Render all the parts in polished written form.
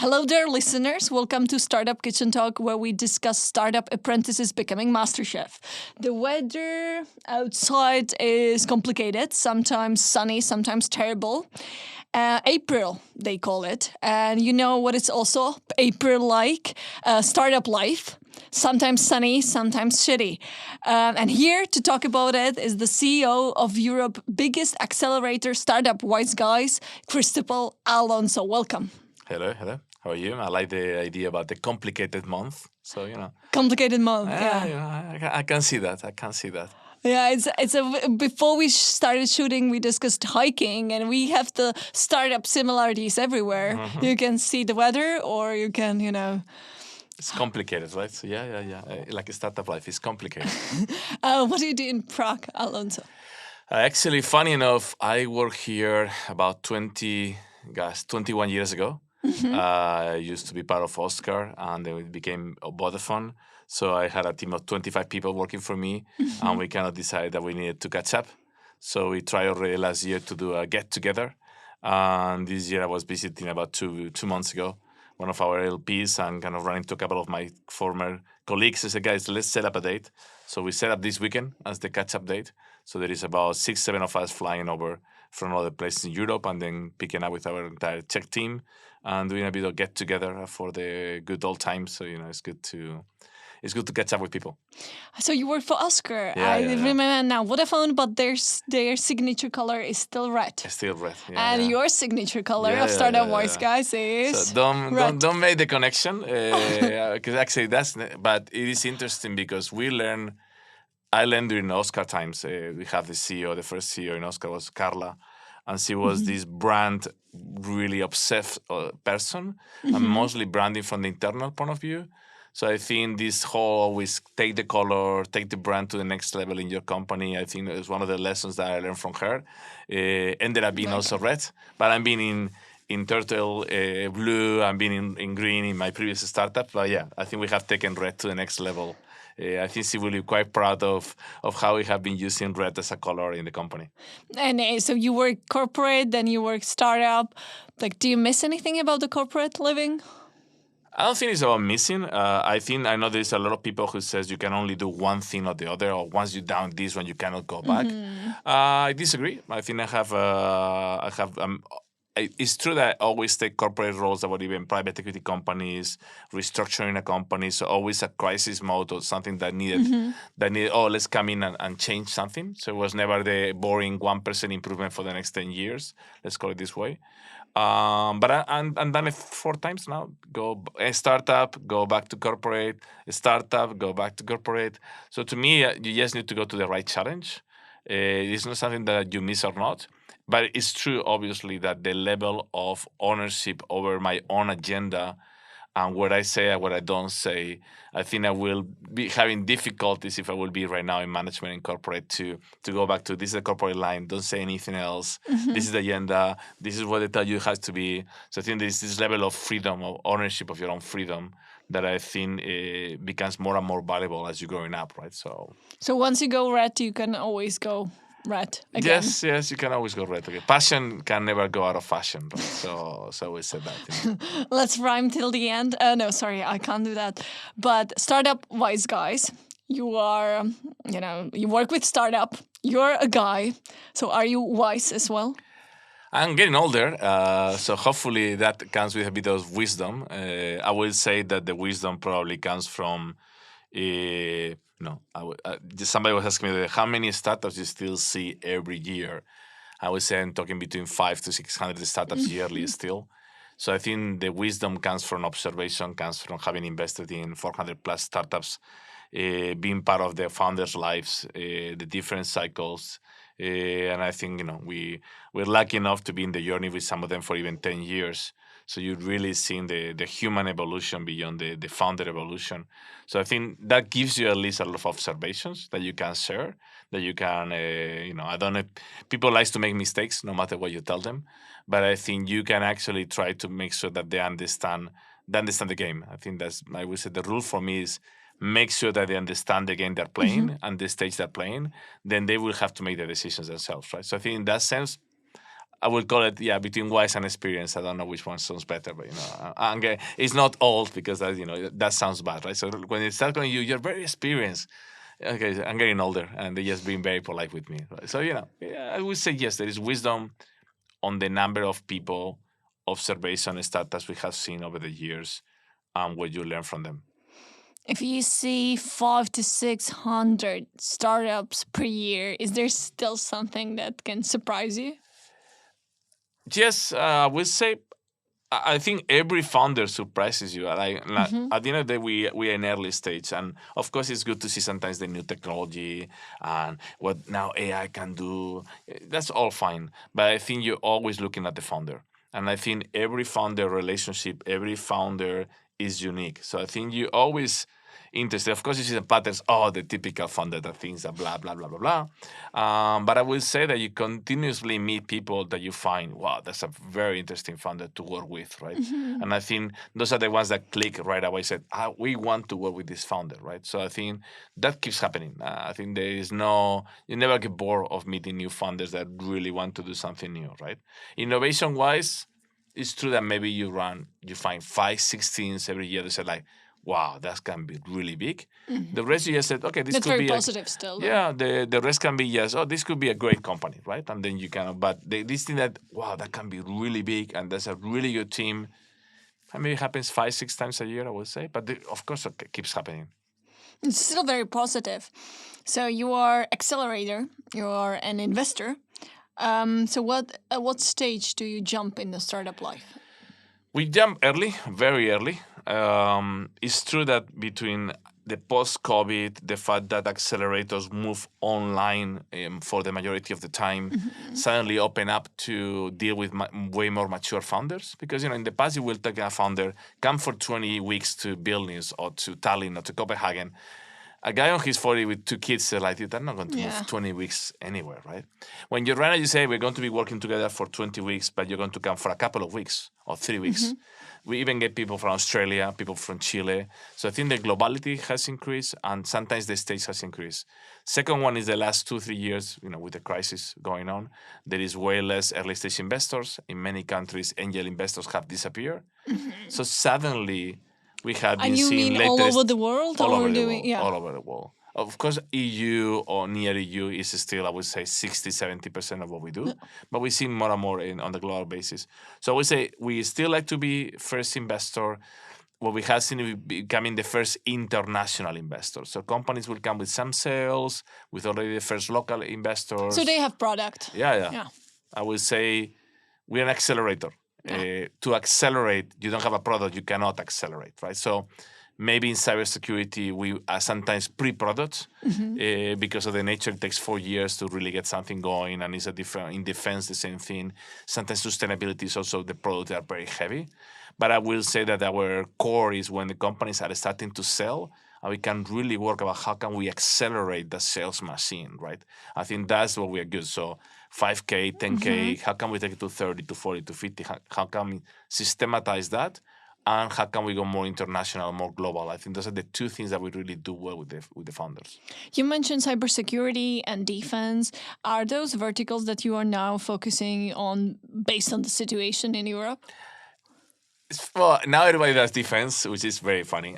Hello there, listeners. Welcome to Startup Kitchen Talk, where we discuss startup apprentices becoming MasterChef. The weather outside is complicated, sometimes sunny, sometimes terrible. April, they call it. And you know what it's also April-like? Startup life. Sometimes sunny, sometimes shitty. And here to talk about it is the CEO of Europe's biggest accelerator startup wise guys, Cristobal, Alonso. Welcome. Hello. How are you? I like the idea about the complicated month. So, Complicated month, yeah. I can see that. Yeah, before we started shooting, we discussed hiking, and we have the startup similarities everywhere. Mm-hmm. You can see the weather, or you can, It's complicated, right? So, yeah. Like a startup life is complicated. What do you do in Prague, Alonso? Actually, funny enough, I worked here about 21 years ago. Mm-hmm. I used to be part of Oscar, and then it became Vodafone. So I had a team of 25 people working for me, mm-hmm. and we kind of decided that we needed to catch up. So we tried already last year to do a get-together. And this year I was visiting about two months ago, one of our LPs, and kind of running into a couple of my former colleagues. I said, guys, let's set up a date. So we set up this weekend as the catch-up date. So there is about 6-7 of us flying over from other places in Europe and then picking up with our entire Czech team and doing a bit of get-together for the good old times. So, it's good to catch up with people. So you work for Oscar. Yeah, I remember now Vodafone, but their signature color is still red. It's still red. And your signature color of Startup Wise Guys is so don't make the connection because actually but it is interesting because I learned during Oscar times. We have the first CEO in Oscar was Carla, and she was mm-hmm. this brand really obsessed person, mm-hmm. and mostly branding from the internal point of view. So I think this whole always take the color, take the brand to the next level in your company. I think is one of the lessons that I learned from her. Ended up being also red, but I'm being in turtle blue. I'm being in green in my previous startup. But yeah, I think we have taken red to the next level. I think she will be quite proud of how we have been using red as a color in the company. And so you work corporate, then you work startup. Like, do you miss anything about the corporate living? I don't think it's about missing. I know there's a lot of people who says you can only do one thing or the other, or once you're down this one, you cannot go back. Mm-hmm. I disagree. I think it's true that I always take corporate roles about even private equity companies, restructuring a company. So always a crisis mode or something that needed, let's come in and change something. So it was never the boring 1% improvement for the next 10 years. Let's call it this way. But I've done it 4 times now. Go a startup, go back to corporate, a startup, go back to corporate. So to me, you just need to go to the right challenge. It's not something that you miss or not. But it's true, obviously, that the level of ownership over my own agenda and what I say and what I don't say, I think I will be having difficulties if I will be right now in management and corporate to go back to this is the corporate line, don't say anything else, mm-hmm. This is the agenda, this is what they tell you has to be. So I think there's this level of freedom, of ownership of your own freedom that I think becomes more and more valuable as you're growing up, right? So once you go red, you can always go red again. Yes, you can always go red again. Passion can never go out of fashion, right? So we said that. Let's rhyme till the end. No, sorry, I can't do that. But startup wise guys, you are, you work with startup. You're a guy. So are you wise as well? I'm getting older, so hopefully that comes with a bit of wisdom. I will say that the wisdom probably comes from somebody was asking me how many startups you still see every year. I would say I'm talking between 500 to 600 startups yearly still. So I think the wisdom comes from observation, comes from having invested in 400 plus startups, being part of the founders' lives, the different cycles. And I think we're lucky enough to be in the journey with some of them for even 10 years. So you're really seeing the human evolution beyond the founder evolution. So I think that gives you at least a lot of observations that you can share, that you can, I don't know, people like to make mistakes no matter what you tell them, but I think you can actually try to make sure that they understand the game. I think I would say the rule for me is make sure that they understand the game they're playing and the stage they're playing, then they will have to make the decisions themselves, right? So I think in that sense, I will call it, between wise and experience. I don't know which one sounds better, but it's not old because that sounds bad, right? So when they start calling you, you're very experienced. Okay, I'm getting older, and they're just being very polite with me. Right? So I would say yes, there is wisdom on the number of people, observation startups we have seen over the years, and what you learn from them. If you see 500 to 600 startups per year, is there still something that can surprise you? Yes, I would say I think every founder surprises you. At the end of the day, we are in early stage, and of course, it's good to see sometimes the new technology and what now AI can do. That's all fine, but I think you're always looking at the founder, and I think every founder relationship, every founder is unique. So I think you always interested. Of course, you see the patterns. Oh, the typical founder that thinks that blah blah blah blah blah. But I will say that you continuously meet people that you find, wow, that's a very interesting founder to work with, right? And I think those are the ones that click right away. Said, we want to work with this founder, right? So I think that keeps happening. I think you never get bored of meeting new founders that really want to do something new, right? Innovation wise, it's true that maybe you find 5, 6 teams every year that say like, wow, that can be really big. The rest you just said, okay, this That's could very be positive still. Though. yeah, the rest can be yes, oh, this could be a great company, right? And then you but this thing that, wow, that can be really big and that's a really good team. I mean, it happens 5, 6 times a year, I would say, but of course it keeps happening. It's still very positive. So you are Accelerator, you are an investor. So at what stage do you jump in the startup life? We jump early, very early. It's true that between the post-COVID, the fact that accelerators move online for the majority of the time, suddenly open up to deal with way more mature founders. Because in the past, you will take a founder, come for 20 weeks to Vilnius or to Tallinn or to Copenhagen. A guy on his 40 with 2 kids, they're like, they're not going to move 20 weeks anywhere, right? When you're running, you say, we're going to be working together for 20 weeks, but you're going to come for a couple of weeks or 3 weeks. We even get people from Australia, people from Chile. So I think the globality has increased and sometimes the stage has increased. Second one is the last 2-3 years, with the crisis going on, there is way less early stage investors. In many countries, angel investors have disappeared. So suddenly, we have been seeing all over the world? All over the world. Of course, EU or near EU is still, I would say, 60-70% of what we do. But we see more and more on the global basis. So I would say we still like to be first investor. What we have seen is becoming the first international investor. So companies will come with some sales, with already the first local investors. So they have product. Yeah. I would say we're an accelerator. To accelerate, you don't have a product, you cannot accelerate, right? So maybe in cybersecurity, we are sometimes pre-products because of the nature. It takes 4 years to really get something going, and it's a different. In defense, the same thing. Sometimes sustainability is also the products are very heavy. But I will say that our core is when the companies are starting to sell, and we can really work about how can we accelerate the sales machine, right? I think that's what we are good. So 5K, 10K, how can we take it to 30, to 40, to 50? How can we systematize that? And how can we go more international, more global? I think those are the 2 things that we really do well with the founders. You mentioned cybersecurity and defense. Are those verticals that you are now focusing on based on the situation in Europe? Well, now everybody does defense, which is very funny.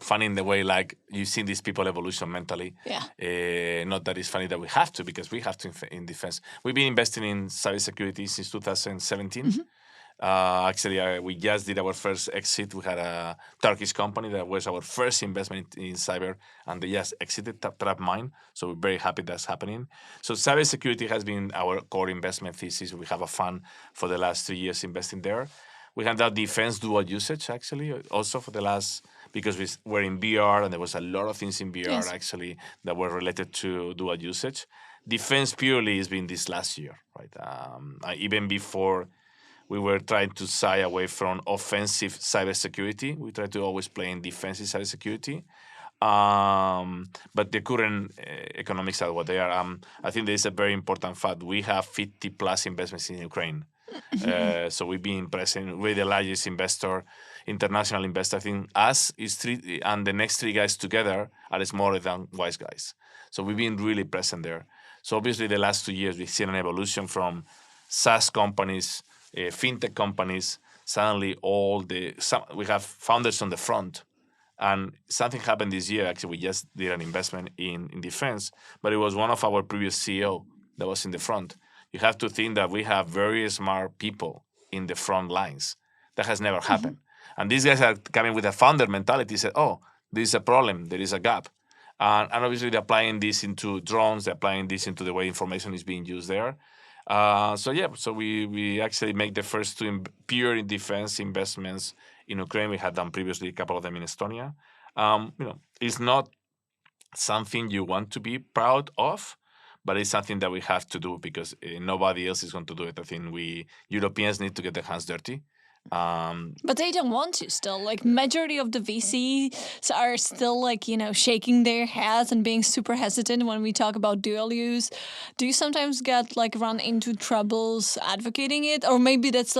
Funny in the way like you've seen these people evolution mentally. Yeah. Not that it's funny that we have to, because we have to in defense. We've been investing in cybersecurity since 2017. Actually, we just did our first exit. We had a Turkish company that was our first investment in cyber, and they just exited TrapMine. So we're very happy that's happening. So cybersecurity has been our core investment thesis. We have a fund for the last 3 years investing there. We had that defense dual usage, actually, also for the last, because we were in VR, and there was a lot of things in VR, actually, that were related to dual usage. Defense purely has been this last year, right? Even before we were trying to shy away from offensive cybersecurity. We try to always play in defensive cybersecurity. But the current economics are what they are. I think there is a very important fact. We have 50 plus investments in Ukraine. So we've been present. We're the largest investor, international investor. I think us is 3, and the next 3 guys together are smaller than Wise guys. So we've been really present there. So obviously the last 2 years we've seen an evolution from SaaS companies, fintech companies. Suddenly, we have founders on the front. And something happened this year. Actually, we just did an investment in defense, but it was one of our previous CEO that was in the front. You have to think that we have very smart people in the front lines. That has never happened. And these guys are coming with a founder mentality. Said, "Oh, this is a problem. There is a gap." And obviously, they're applying this into drones. They're applying this into the way information is being used there. So we actually make the first two pure in defense investments in Ukraine. We had done previously a couple of them in Estonia. It's not something you want to be proud of, but it's something that we have to do because nobody else is going to do it. I think we Europeans need to get their hands dirty. But they don't want to still. Like, majority of the VCs are still, like, shaking their heads and being super hesitant when we talk about dual use. Do you sometimes get, like, run into troubles advocating it? Or maybe that's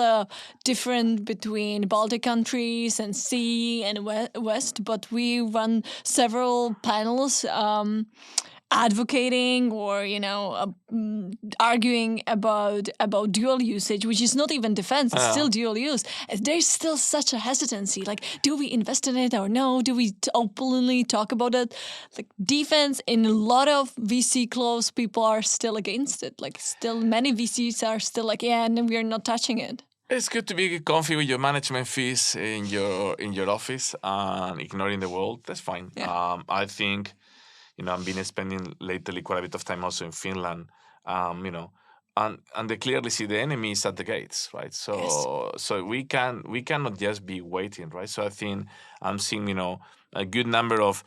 different between Baltic countries and C and West, but we run several panels advocating or arguing about dual usage, which is not even defense, it's still dual use. There's still such a hesitancy, like, do we invest in it or no? Do we openly talk about it? Like, defense, in a lot of VC close, people are still against it. Like, still many VCs are still like, yeah, no, we are not touching it. It's good to be comfy with your management fees in your office and ignoring the world. That's fine. Yeah. I think I've been spending lately quite a bit of time also in Finland, and they clearly see the enemy is at the gates, right? So Yes. so we cannot just be waiting, right? So I think I'm seeing a good number of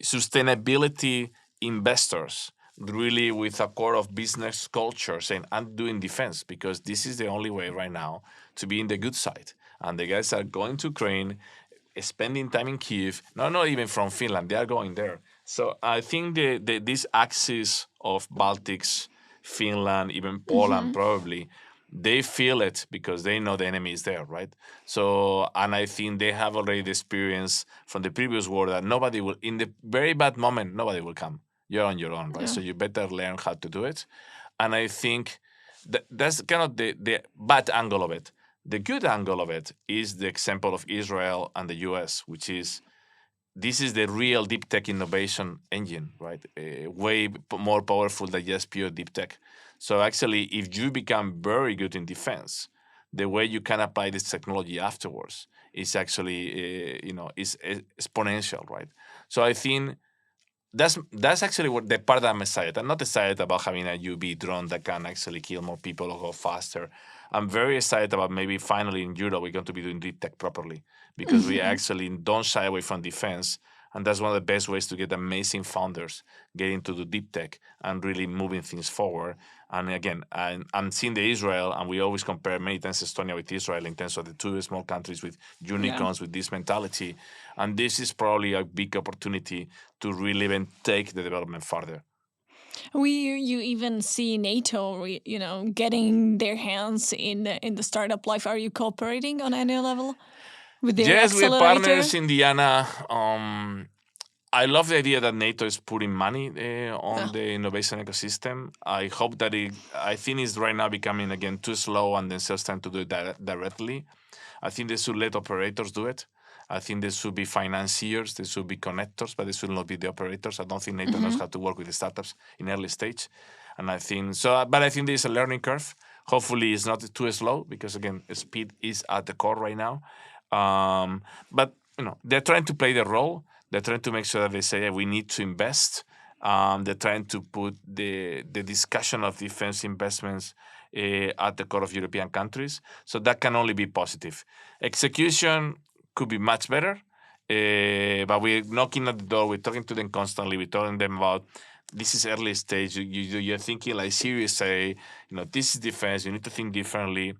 sustainability investors really with a core of business culture saying, I'm doing defense because this is the only way right now to be in the good side. And the guys are going to Ukraine, spending time in Kiev, not even from Finland, they are going there. So I think this axis of Baltics, Finland, even Poland probably, they feel it because they know the enemy is there, right? So, and I think they have already the experience from the previous war that nobody will, in the very bad moment, nobody will come. You're on your own, right? Yeah. So you better learn how to do it. And I think that's kind of the bad angle of it. The good angle of it is the example of Israel and the US, which is this is the real deep tech innovation engine, right? Way more powerful than just pure deep tech. So actually, if you become very good in defense, the way you can apply this technology afterwards is actually, is exponential, right? So I think that's actually what the part that I'm excited. I'm not excited about having a UV drone that can actually kill more people or go faster. I'm very excited about maybe finally in Europe we're going to be doing deep tech properly because we actually don't shy away from defense. And that's one of the best ways to get amazing founders getting to do deep tech and really moving things forward. And again, I'm seeing the Israel, and we always compare many times Estonia with Israel in terms of the two small countries with unicorns, with this mentality. And this is probably a big opportunity to really even take the development further. You even see NATO, getting their hands in the startup life. Are you cooperating on any level with their Yes, we're accelerator? partners in Diana. I love the idea that NATO is putting money on the innovation ecosystem. I hope that I think it's right now becoming again too slow and then sales trying to do it directly. I think they should let operators do it. I think there should be financiers, there should be connectors, but they should not be the operators. I don't think NATO knows how to work with the startups in early stage. And I think so, but I think there's a learning curve. Hopefully it's not too slow because again, speed is at the core right now. But they're trying to play the role. They're trying to make sure that they say we need to invest. They're trying to put the discussion of defense investments at the core of European countries. So that can only be positive. Execution could be much better, but we're knocking at the door. We're talking to them constantly. We're telling them about this is early stage. You're thinking like serious. Say, this is defense. You need to think differently.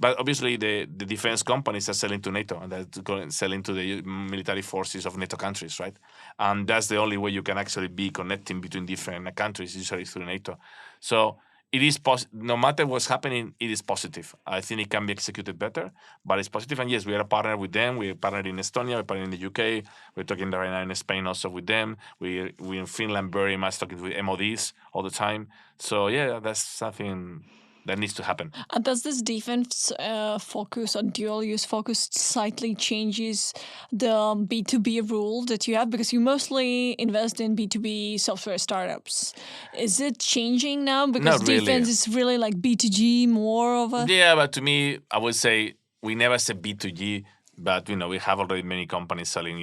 But obviously, the defense companies are selling to NATO and they're selling to the military forces of NATO countries, right? And that's the only way you can actually be connecting between different countries, usually through NATO. So it is no matter what's happening, it is positive. I think it can be executed better, but it's positive. And yes, we are a partner with them. We're partnered in Estonia. We're partnered in the UK. We're talking right now in Spain also with them. We're in Finland very much talking with MODs all the time. So yeah, that's something that needs to happen. And does this defense focus or dual use focus slightly changes the B2B rule that you have? Because you mostly invest in B2B software startups. Is it changing now? Because Not really. defense is really like B2G, more of a... Yeah, but to me, I would say we never said B2G, but we have already many companies selling.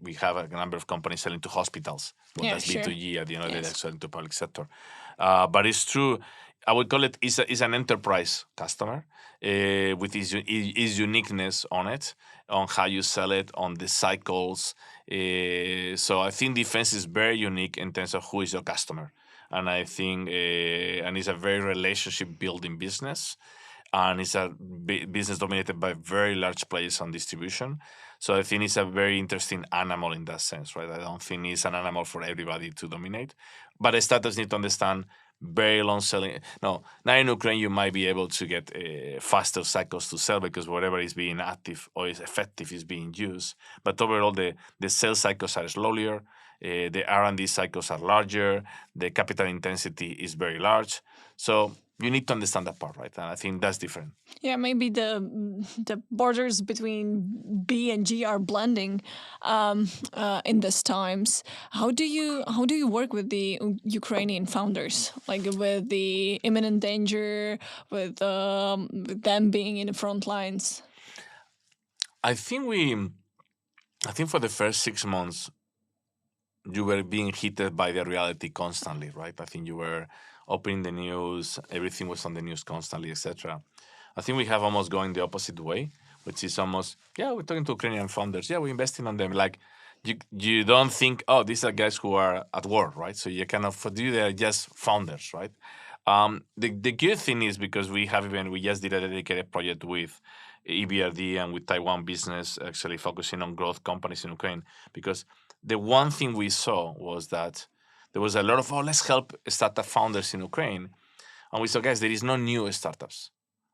We have a number of companies selling to hospitals. Well, Yeah, that's sure. B2G at the end of the day, Yes. that's selling to public sector. But it's true. I would call it is an enterprise customer with his uniqueness on it, on how you sell it, on the cycles. So I think defense is very unique in terms of who is your customer, and I think and it's a very relationship building business, and it's a business dominated by very large players on distribution. So I think it's a very interesting animal in that sense, right? I don't think it's an animal for everybody to dominate, but startups need to understand very long selling. No, now in Ukraine you might be able to get faster cycles to sell because whatever is being active or is effective is being used. But overall, the sales cycles are slower. The R&D cycles are larger. The capital intensity is very large. So you need to understand that part, right? And I think that's different. Yeah, maybe the borders between B and G are blending in these times. How do you work with the Ukrainian founders, like with the imminent danger, with them being in the front lines? I think for the first 6 months, you were being hit by the reality constantly, right? I think you were opening the news, everything was on the news constantly, etc. I think we have almost going the opposite way, which is almost, yeah, we're talking to Ukrainian founders, yeah, we're investing on them. Like, you don't think, oh, these are guys who are at war, right? So you kind of, for you, they're just founders, right? The good thing is because we just did a dedicated project with EBRD and with Taiwan business, actually focusing on growth companies in Ukraine, because the one thing we saw was that there was a lot of, let's help startup founders in Ukraine. And we saw, guys, there is no new startups,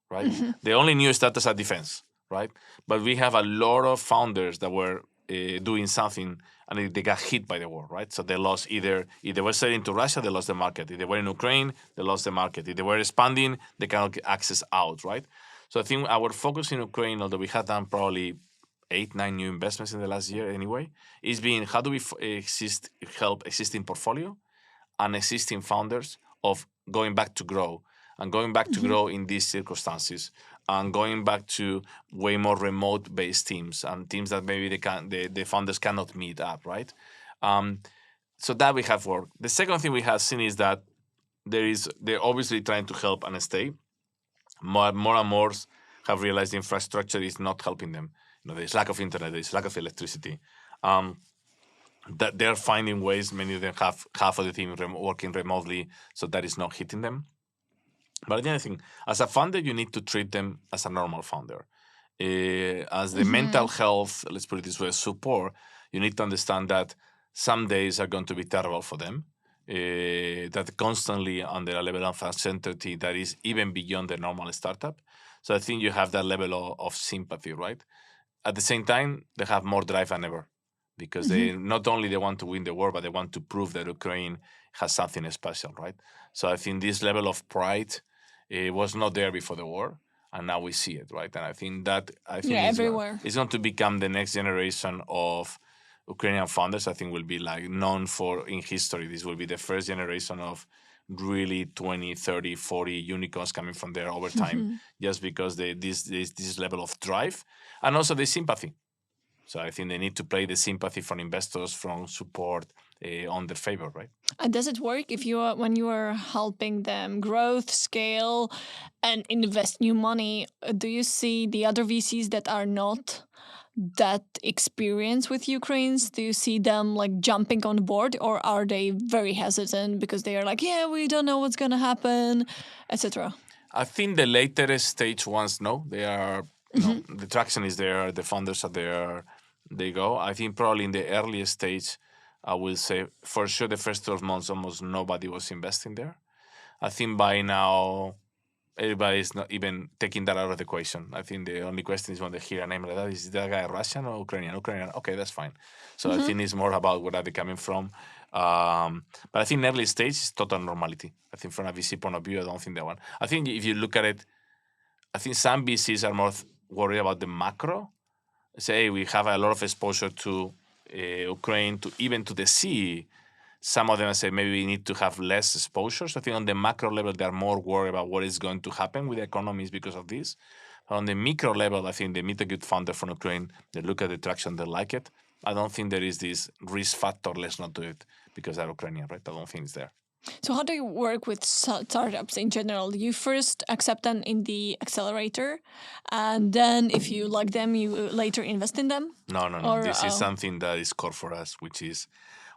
right? The only new startups are defense, right? But we have a lot of founders that were doing something and they got hit by the war, right? So they lost either they were selling to Russia, they lost the market. If they were in Ukraine, they lost the market. If they were expanding, they cannot get access out, right? So I think our focus in Ukraine, although we had done probably 8-9 new investments in the last year anyway, is being how do we help existing portfolio and existing founders of going back to grow and going back to grow in these circumstances and going back to way more remote based teams and teams that maybe the founders cannot meet up, right? So that we have worked. The second thing we have seen is that they're obviously trying to help and stay. More and more have realized the infrastructure is not helping them. There's lack of internet, there's lack of electricity. That they're finding ways. Many of them have half of the team working remotely, so that is not hitting them. But the other thing, as a founder, you need to treat them as a normal founder. As the mental health, let's put it this way, support, you need to understand that some days are going to be terrible for them. That constantly under a level of uncertainty that is even beyond the normal startup. So I think you have that level of sympathy, right? At the same time, they have more drive than ever because they not only they want to win the war, but they want to prove that Ukraine has something special, right? So I think this level of pride was not there before the war, and now we see it, right? And I think Everywhere. it's going to become the next generation of Ukrainian founders. I think will be like known for in history. This will be the first generation of really 20, 30, 40 unicorns coming from there over time, just because this level of drive and also the sympathy. So I think they need to play the sympathy from investors, from support on their favor, right? And does it work if when you are helping them growth, scale, and invest new money? Do you see the other VCs that are not that experienced with Ukrainians? Do you see them like jumping on board, or are they very hesitant because they are like, yeah, we don't know what's gonna happen, etc.? I think the later stage ones, no, they are. The traction is there. The founders are there. They go. I think probably in the earliest stage, I will say for sure the first 12 months almost nobody was investing there. I think by now everybody's not even taking that out of the equation. I think the only question is when they hear a name like that, is that guy Russian or Ukrainian? Ukrainian, okay, that's fine. So I think it's more about where are they coming from. But I think early stage is total normality. I think from a VC point of view, I don't think that one. I think if you look at it, I think some VCs are more worried about the macro. Say we have a lot of exposure to Ukraine, to even to the sea. Some of them say maybe we need to have less exposure. So I think on the macro level, they're more worried about what is going to happen with the economies because of this. On the micro level, I think they meet a good founder from Ukraine. They look at the traction, they like it. I don't think there is this risk factor, let's not do it because they're Ukrainian, right? I don't think it's there. So how do you work with startups in general? You first accept them in the accelerator, and then if you like them, you later invest in them? No. Or, This is something that is core for us, which is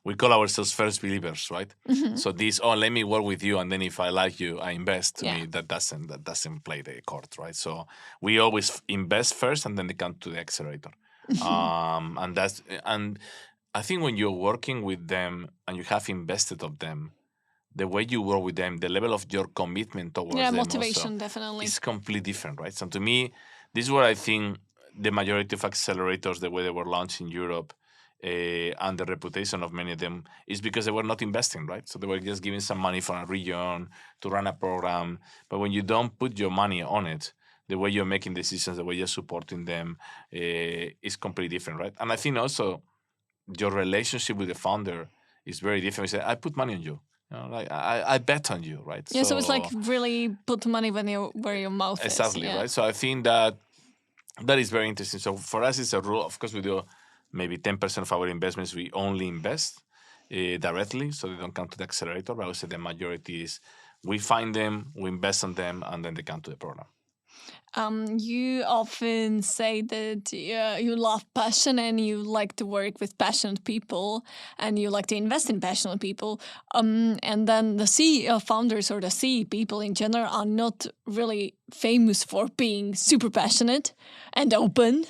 we call ourselves first believers, right? So this, let me work with you, and then if I like you, I invest. To me, that doesn't play the chord, right? So we always invest first, and then they come to the accelerator. And I think when you're working with them and you have invested of them, the way you work with them, the level of your commitment towards them motivation also definitely is completely different, right? So to me, this is where I think the majority of accelerators, the way they were launched in Europe, and the reputation of many of them is because they were not investing, right? So they were just giving some money from a region to run a program. But when you don't put your money on it, the way you're making decisions, the way you're supporting them is completely different, right? And I think also your relationship with the founder is very different. You say, I put money on you. Like I bet on you, right? Yeah, so it's like really put money where your mouth is. Exactly, right? So I think that is very interesting. So for us, it's a rule. Of course, we do maybe 10% of our investments, we only invest directly, so they don't come to the accelerator. But I would say the majority is we find them, we invest on them, and then they come to the program. You often say that you love passion and you like to work with passionate people and you like to invest in passionate people. And then the CEO founders or the CE people in general are not really famous for being super passionate and open.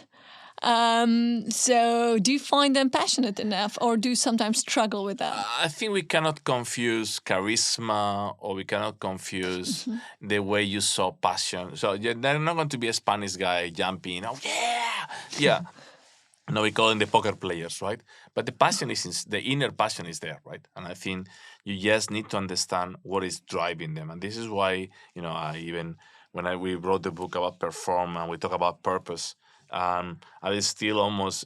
So do you find them passionate enough or do you sometimes struggle with that? I think we cannot confuse charisma or we cannot confuse the way you saw passion. So they're not going to be a Spanish guy jumping, oh yeah, yeah. No, we call them the poker players, right? But the passion is, the inner passion is there, right? And I think you just need to understand what is driving them. And this is why, we wrote the book about Perform and we talk about purpose, I is still almost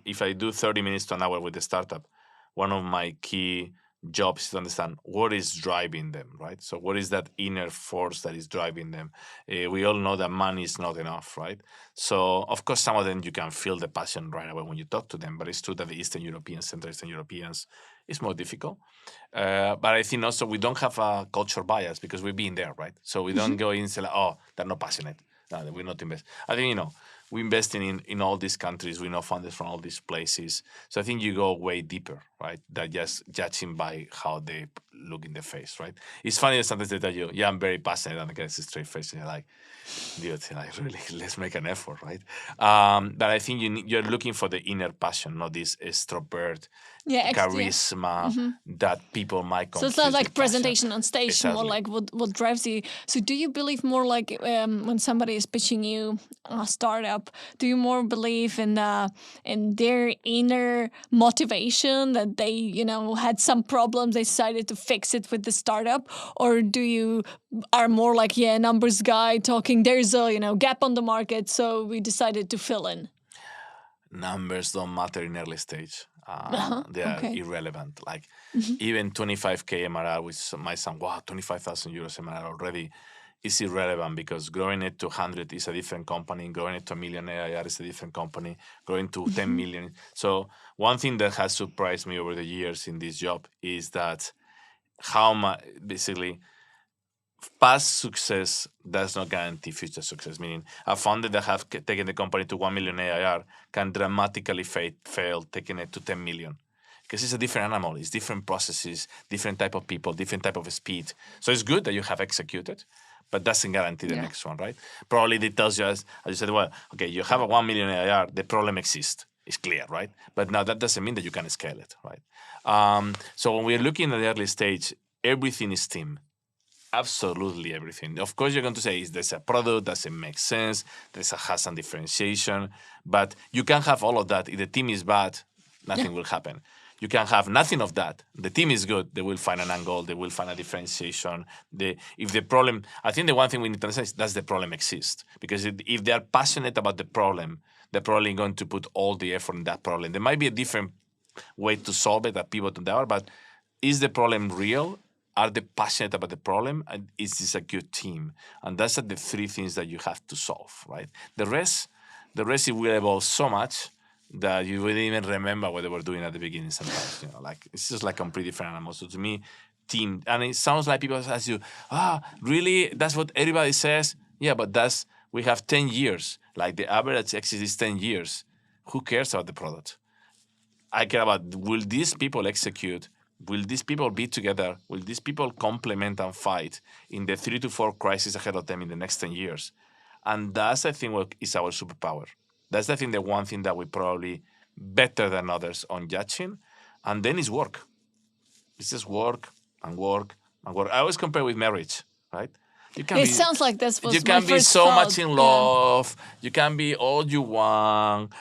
if I do 30 minutes to an hour with the startup, one of my key jobs is to understand what is driving them, right? So what is that inner force that is driving them? We all know that money is not enough, right? So of course, some of them you can feel the passion right away when you talk to them, but it's true that the Eastern Europeans, Central Eastern Europeans, it's more difficult. But I think also we don't have a culture bias because we've been there, right? So we don't go in and say, like, oh, they're not passionate. No, we're not invest. I think, we invest in all these countries. We know founders from all these places. So I think you go way deeper, right? Than just judging by how they look in the face, right? It's funny that sometimes they tell you, yeah, I'm very passionate, and again, it's a straight face, and you're like, dude, like, really, let's make an effort, right? But I think you're looking for the inner passion, not this extrovert charisma that people might confuse. So it's not like presentation on stage, more like what drives you. So do you believe more like when somebody is pitching you a startup, do you more believe in their inner motivation that they, had some problems, they decided to fix it with the startup? Or do you are more like, numbers guy talking, there's a, gap on the market, so we decided to fill in? Numbers don't matter in early stage. They are irrelevant. Like even 25K MRR, which might sound, wow, 25,000 euros MRR already, is irrelevant because growing it to 100 is a different company. Growing it to 1 million AIR is a different company. Growing to 10 million. So one thing that has surprised me over the years in this job is that how much, basically, past success does not guarantee future success, meaning a founder that have taken the company to 1 million AIR can dramatically fail taking it to 10 million. Because it's a different animal, it's different processes, different type of people, different type of speed. So it's good that you have executed, but doesn't guarantee the next one, right? Probably it tells you, as you said, well, okay, you have a 1 million AIR, the problem exists. It's clear, right? But now that doesn't mean that you can scale it, right? So when we're looking at the early stage, everything is team. Absolutely everything. Of course, you're going to say, is this a product? Does it make sense? Has some differentiation. But you can have all of that. If the team is bad, nothing will happen. You can have nothing of that. The team is good. They will find an angle. They will find a differentiation. If the problem, I think the one thing we need to understand is does the problem exist? Because if they are passionate about the problem, they're probably going to put all the effort in that problem. There might be a different way to solve it, a pivot to that, but is the problem real? Are they passionate about the problem? And is this a good team? And that's the three things that you have to solve, right? The rest it will evolve so much that you wouldn't even remember what they were doing at the beginning sometimes. Like it's just like completely different animals. So to me, team, and it sounds like people ask you, really? That's what everybody says? Yeah, but we have 10 years. Like the average exit is 10 years. Who cares about the product? I care about, will these people execute? Will these people be together? Will these people complement and fight in the 3 to 4 crises ahead of them in the next 10 years? And that's, I think, what is our superpower. That's, I think, the one thing that we probably better than others on judging. And then it's work. It's just work and work and work. I always compare with marriage, right? Sounds like this was you can my be first so thought. much in love. You can be all you want.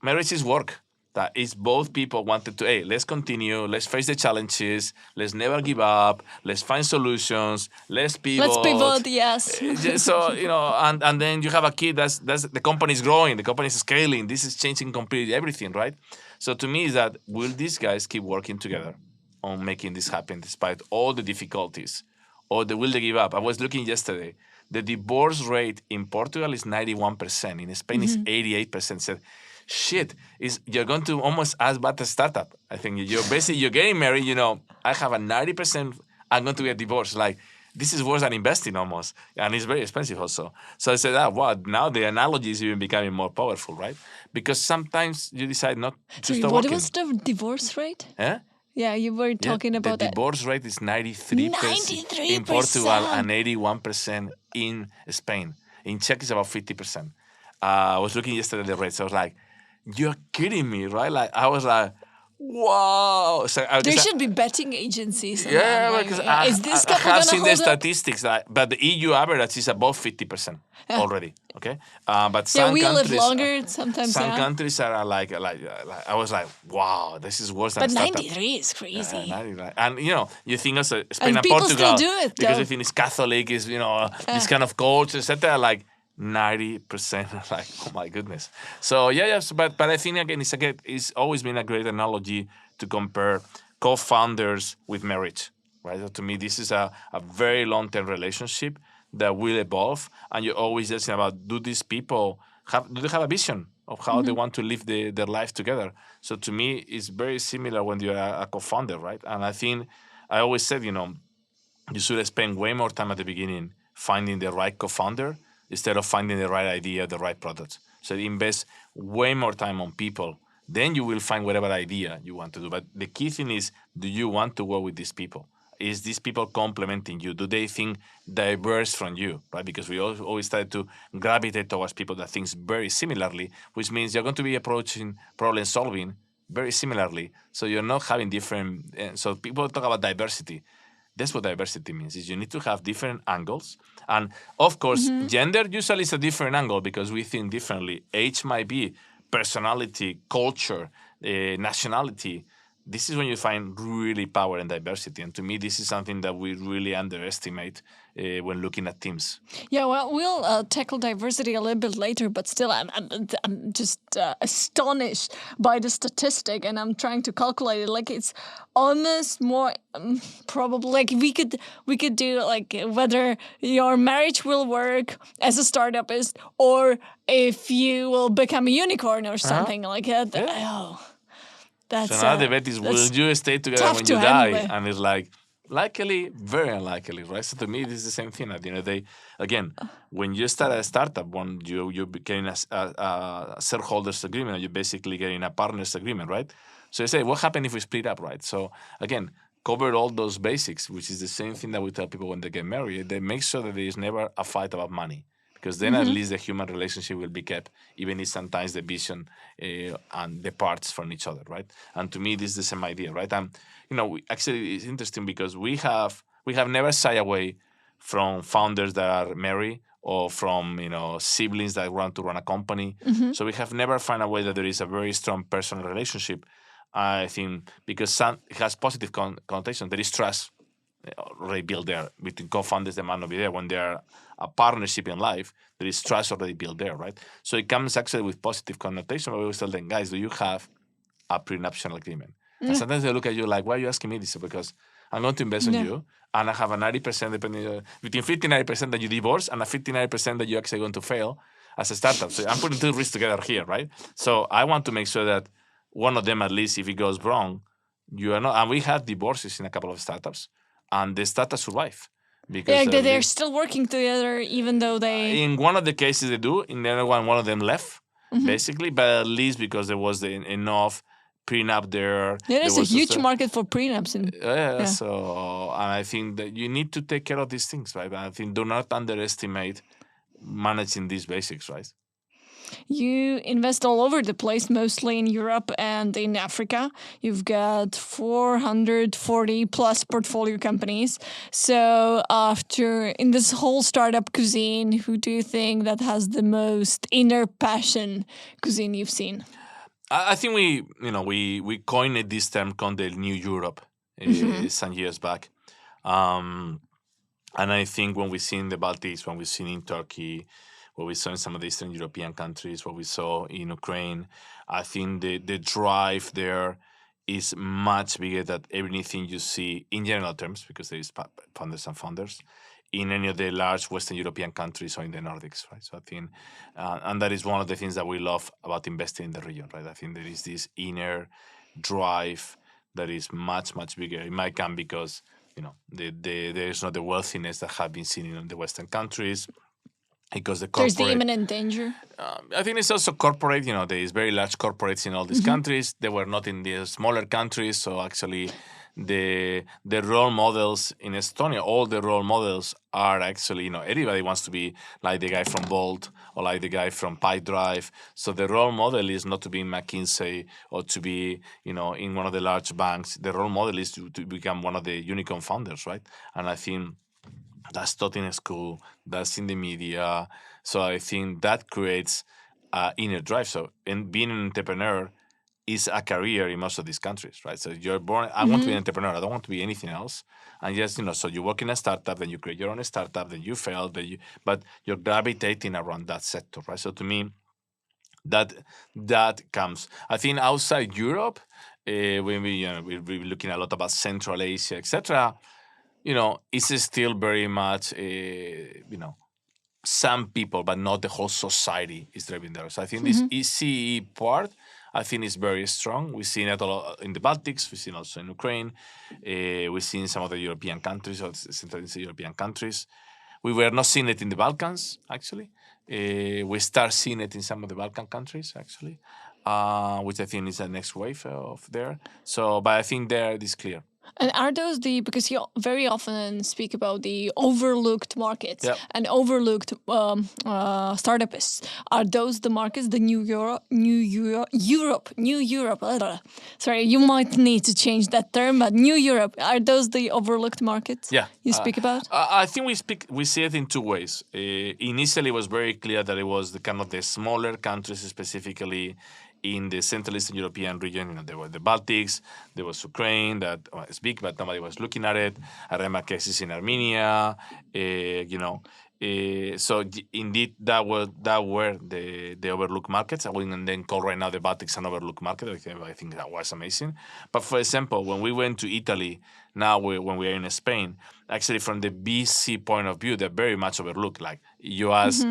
Marriage is work. That is both people wanted to, hey, let's continue, let's face the challenges, let's never give up, let's find solutions, let's pivot. Let's pivot, yes. So, and then you have a kid that's the company is growing, the company is scaling, this is changing completely everything, right? So to me is that, will these guys keep working together on making this happen despite all the difficulties? Or will they give up? I was looking yesterday. The divorce rate in Portugal is 91%. In Spain is 88%. So, shit, you're going to almost as bad as startup. I think you're getting married, I have a 90%, I'm going to get divorced. Like, this is worse than investing almost. And it's very expensive also. So I said, wow, now the analogy is even becoming more powerful, right? Because sometimes you decide not to start what working. was the divorce rate? Huh? Yeah, you were talking about the that. divorce rate is 93% in Portugal and 81% in Spain. In Czech, it's about 50%. I was looking yesterday at the rates. I was like, you're kidding me, right? Like, I was like, wow. So there should be betting agencies. Yeah, because I have seen the statistics, but the EU average is above 50% already. Okay, but some we countries live longer sometimes. Some countries are like I was like, wow, this is worse than. But 93 is crazy. 90, and you think also Spain and people Portugal still do it, because though. you think it's Catholic, is this kind of culture, etc. Like 90%, like, oh my goodness. So but I think again it's always been a great analogy to compare co-founders with marriage, right? So to me, this is a very long-term relationship that will evolve, and you're always asking about, do these people do they have a vision of how they want to live their life together? So to me, it's very similar when you're a co-founder, right? And I think I always said, you should spend way more time at the beginning finding the right co-founder instead of finding the right idea, the right product. So invest way more time on people. Then you will find whatever idea you want to do. But the key thing is, do you want to work with these people? Is these people complementing you? Do they think diverse from you, right? Because we always try to gravitate towards people that think very similarly, which means you're going to be approaching problem solving very similarly. So you're not having different. So people talk about diversity. That's what diversity means, is you need to have different angles. And of course, gender usually is a different angle because we think differently. Age might be, personality, culture, nationality. This is when you find really power and diversity. And to me, this is something that we really underestimate when looking at teams. Yeah, well, we'll tackle diversity a little bit later, but still, I'm just astonished by the statistic, and I'm trying to calculate it. Like, it's almost more probably, like, we could do, like, whether your marriage will work as a startupist or if you will become a unicorn or something like that. Yeah. Oh. That's, so now the bet is, will you stay together when you die? And it's like, likely, very unlikely, right? So to me, this is the same thing. At the end of the day, again, when you start a startup, when you're getting a shareholders agreement, you're basically getting a partners agreement, right? So you say, what happens if we split up, right? So again, cover all those basics, which is the same thing that we tell people when they get married. They make sure that there is never a fight about money. Because then at least the human relationship will be kept, even if sometimes the vision and departs from each other, right? And to me, this is the same idea, right? Actually, it's interesting because we have we have never shied away from founders that are married or from siblings that want to run a company. So we have never found a way that there is a very strong personal relationship. I think because it has positive connotation. There is trust already built there between co-founders. That might not be there when they are a partnership in life. There is trust already built there, right? So it comes actually with positive connotation. But we always tell them, guys, do you have a prenuptial agreement? And sometimes they look at you like, why are you asking me this? Because I'm going to invest in you, and I have a 90% between 50 and 90% that you divorce, and a 59% that you're actually going to fail as a startup. So I'm putting two risks together here, right? So I want to make sure that one of them, at least, if it goes wrong, you are not. And we had divorces in a couple of startups, and the startups survive. Because they're still working together, even though they. In one of the cases they do. In the other one of them left, basically. But at least because there was enough prenup there. There is a huge market for prenups. So and I think that you need to take care of these things, right? I think do not underestimate managing these basics, right? You invest all over the place, mostly in Europe and in Africa. You've got 440 plus portfolio companies. So in this whole startup cuisine, who do you think that has the most inner passion cuisine you've seen? I think we coined this term called the New Europe some years back. And I think when we see in the Baltics, when we see in Turkey, what we saw in some of the Eastern European countries, what we saw in Ukraine, I think the drive there is much bigger than everything you see in general terms, because there is founders in any of the large Western European countries or in the Nordics, right? So I think, and that is one of the things that we love about investing in the region, right? I think there is this inner drive that is much, much bigger. It might come because, there is not the wealthiness that have been seen in the Western countries. Because there's the imminent danger. I think it's also corporate. There is very large corporates in all these countries. They were not in the smaller countries. So actually, the role models in Estonia, all the role models are actually, everybody wants to be like the guy from Bolt or like the guy from PipeDrive. So the role model is not to be McKinsey or to be, in one of the large banks. The role model is to become one of the unicorn founders, right? And I think that's taught in school, that's in the media. So I think that creates inner drive. So being an entrepreneur is a career in most of these countries, right? So you're born, I want to be an entrepreneur. I don't want to be anything else. And just, so you work in a startup, then you create your own startup, then you fail, but you're gravitating around that sector, right? So to me, that comes. I think outside Europe, when we're looking a lot about Central Asia, etc., it's still very much, some people, but not the whole society is driving there. So I think this ECE part, I think is very strong. We've seen it a lot in the Baltics. We've seen also in Ukraine. We've seen some of the European countries, or Central Eastern European countries. We were not seeing it in the Balkans, actually. We start seeing it in some of the Balkan countries, actually, which I think is the next wave of there. So, but I think there it is clear. And are those because you very often speak about the overlooked markets and overlooked startups. Are those the markets, the New Europe? Sorry, you might need to change that term, but New Europe, are those the overlooked markets you speak about? I think we see it in two ways. Initially, it was very clear that it was the kind of the smaller countries, specifically in the Central Eastern European region. There were the Baltics, there was Ukraine, that was big, but nobody was looking at it. I remember cases in Armenia, so indeed that were the overlooked markets. I wouldn't then call right now the Baltics an overlooked market. I think that was amazing. But for example, when we went to Italy, now when we are in Spain, actually from the VC point of view, they're very much overlooked. Like you ask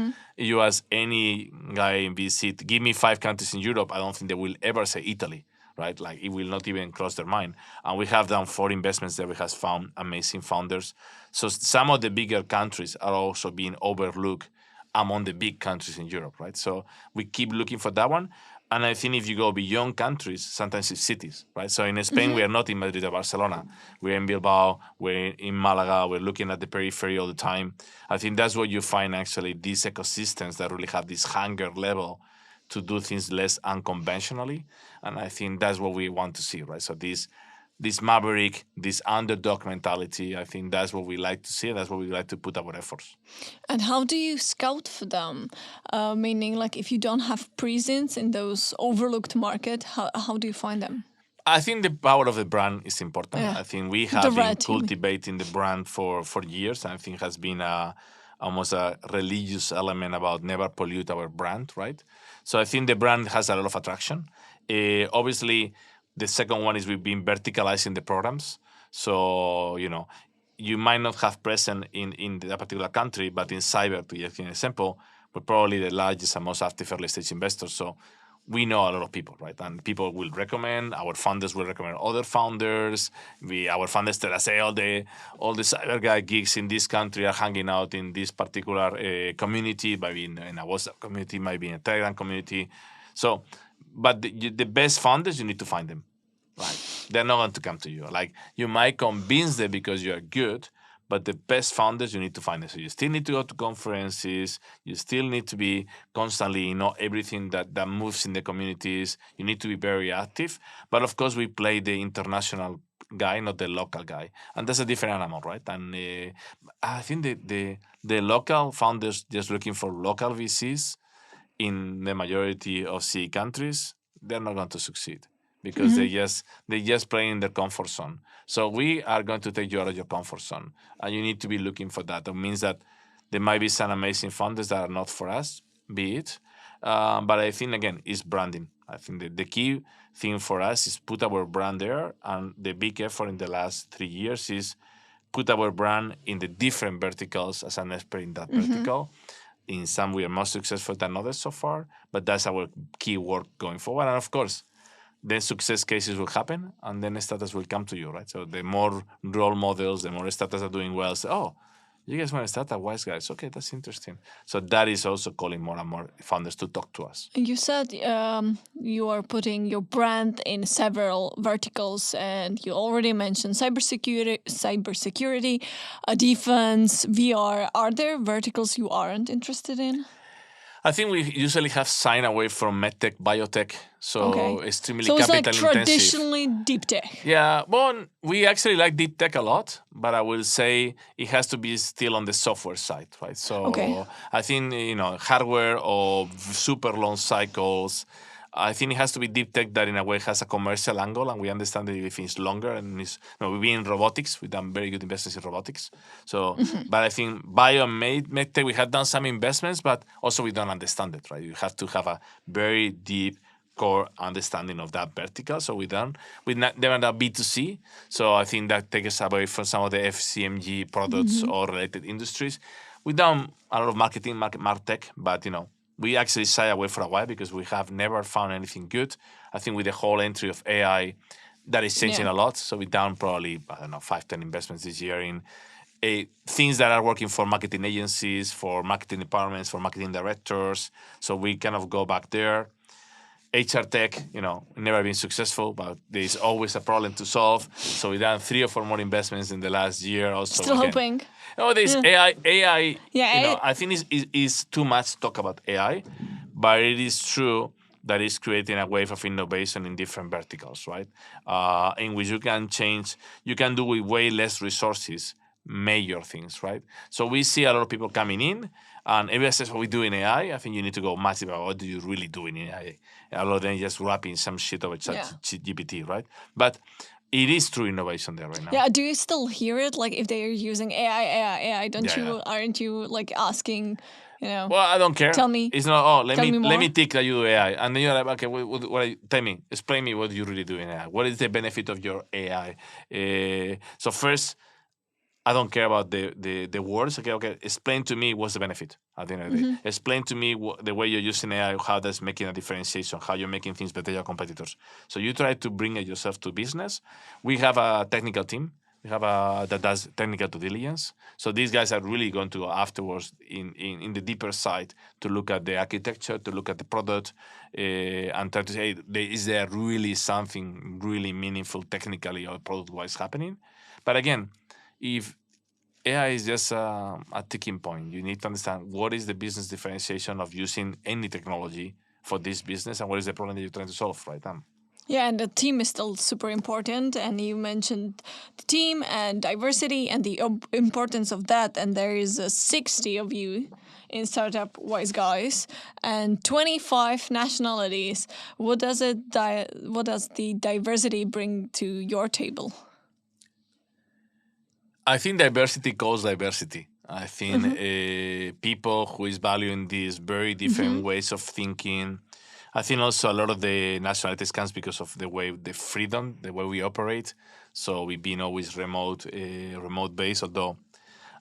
any guy in VC, give me 5 countries in Europe, I don't think they will ever say Italy, right? Like it will not even cross their mind. And we have done 4 investments there. We have found amazing founders. So some of the bigger countries are also being overlooked among the big countries in Europe, right? So we keep looking for that one. And I think if you go beyond countries, sometimes it's cities, right? So in Spain, we are not in Madrid or Barcelona. We're in Bilbao, we're in Malaga, we're looking at the periphery all the time. I think that's where you find actually these ecosystems that really have this hunger level to do things less unconventionally. And I think that's what we want to see, right? So these this maverick, this underdog mentality. I think that's what we like to see. That's what we like to put our efforts. And how do you scout for them? Meaning, like, if you don't have presence in those overlooked market, how do you find them? I think the power of the brand is important. Yeah. I think we The have been red team. cultivating the brand for years. I think has been almost a religious element about never pollute our brand, right? So I think the brand has a lot of attraction. Obviously, the second one is we've been verticalizing the programs. So, you might not have present in that particular country, but in cyber, to give you an example, we're probably the largest and most active early stage investors. So we know a lot of people, right? And people will recommend, our founders will recommend other founders. Our founders tell us, hey, all the cyber guy geeks in this country are hanging out in this particular community, maybe in a WhatsApp community, maybe in a Telegram community. So, but the best founders, you need to find them. Right? They're not going to come to you. Like, you might convince them because you are good, but the best founders, you need to find them. So you still need to go to conferences. You still need to be constantly, everything that moves in the communities. You need to be very active. But of course, we play the international guy, not the local guy, and that's a different animal, right? And I think the local founders just looking for local VCs in the majority of CE countries, they're not going to succeed because they just play in their comfort zone. So we are going to take you out of your comfort zone, and you need to be looking for that. That means that there might be some amazing founders that are not for us, be it. But I think, again, it's branding. I think the key thing for us is put our brand there, and the big effort in the last 3 years is put our brand in the different verticals as an expert in that vertical. In some, we are more successful than others so far, but that's our key work going forward. And of course, then success cases will happen, and then startups will come to you, right? So the more role models, the more startups are doing well. So, oh, you guys want to start a Wise Guys? Okay, that's interesting. So that is also calling more and more founders to talk to us. You said you are putting your brand in several verticals, and you already mentioned cybersecurity, defense, VR. Are there verticals you aren't interested in? I think we usually have signed away from medtech, biotech, so extremely so it's capital like traditionally deep tech. Yeah, well, we actually like deep tech a lot, but I will say it has to be still on the software side, right? So I think, hardware or super long cycles, I think it has to be deep tech that in a way has a commercial angle, and we understand that if it's longer, and we've been in robotics, we've done very good investments in robotics. So, but I think bio and medtech, we have done some investments, but also we don't understand it, right? You have to have a very deep core understanding of that vertical. So they're not B2C. So I think that takes us away from some of the FCMG products or related industries. We've done a lot of marketing, martech, but we actually shy away for a while because we have never found anything good. I think with the whole entry of AI, that is changing a lot. So we've done probably, 5-10 investments this year in things that are working for marketing agencies, for marketing departments, for marketing directors. So we kind of go back there. HR tech, never been successful, but there's always a problem to solve. So we've done 3 or 4 more investments in the last year. Also, still hoping. There's AI. I think is too much to talk about AI, but it is true that it's creating a wave of innovation in different verticals, right? In which you can do with way less resources, major things, right? So we see a lot of people coming in, and everyone says, what we do in AI, I think you need to go massive about what do you really do in AI. A lot of them just wrapping some shit over ChatGPT, right? But it is true innovation there right now. Yeah, do you still hear it? Like, if they are using AI, aren't you like asking, Well, I don't care. Tell me. It's not, let me think that you do AI. And then you're like, okay, tell me, explain me what you really do in AI. What is the benefit of your AI? So first, I don't care about the words. Okay, explain to me what's the benefit at the end of the day. Explain to me the way you're using AI, how that's making a differentiation, how you're making things better than your competitors. So you try to bring it yourself to business. We have a technical team. We have that does technical due diligence. So these guys are really going to go afterwards in the deeper side to look at the architecture, to look at the product, and try to say, is there really something really meaningful technically or product-wise happening? But again, if AI is just a ticking point, you need to understand what is the business differentiation of using any technology for this business and what is the problem that you're trying to solve right now. Yeah, and the team is still super important. And you mentioned the team and diversity and the importance of that. And there is 60 of you in Startup Wise Guys and 25 nationalities. What does what does the diversity bring to your table? I think diversity calls diversity. I think people who is valuing these very different ways of thinking. I think also a lot of the nationalities comes because of the freedom, the way we operate. So we've been always remote based, although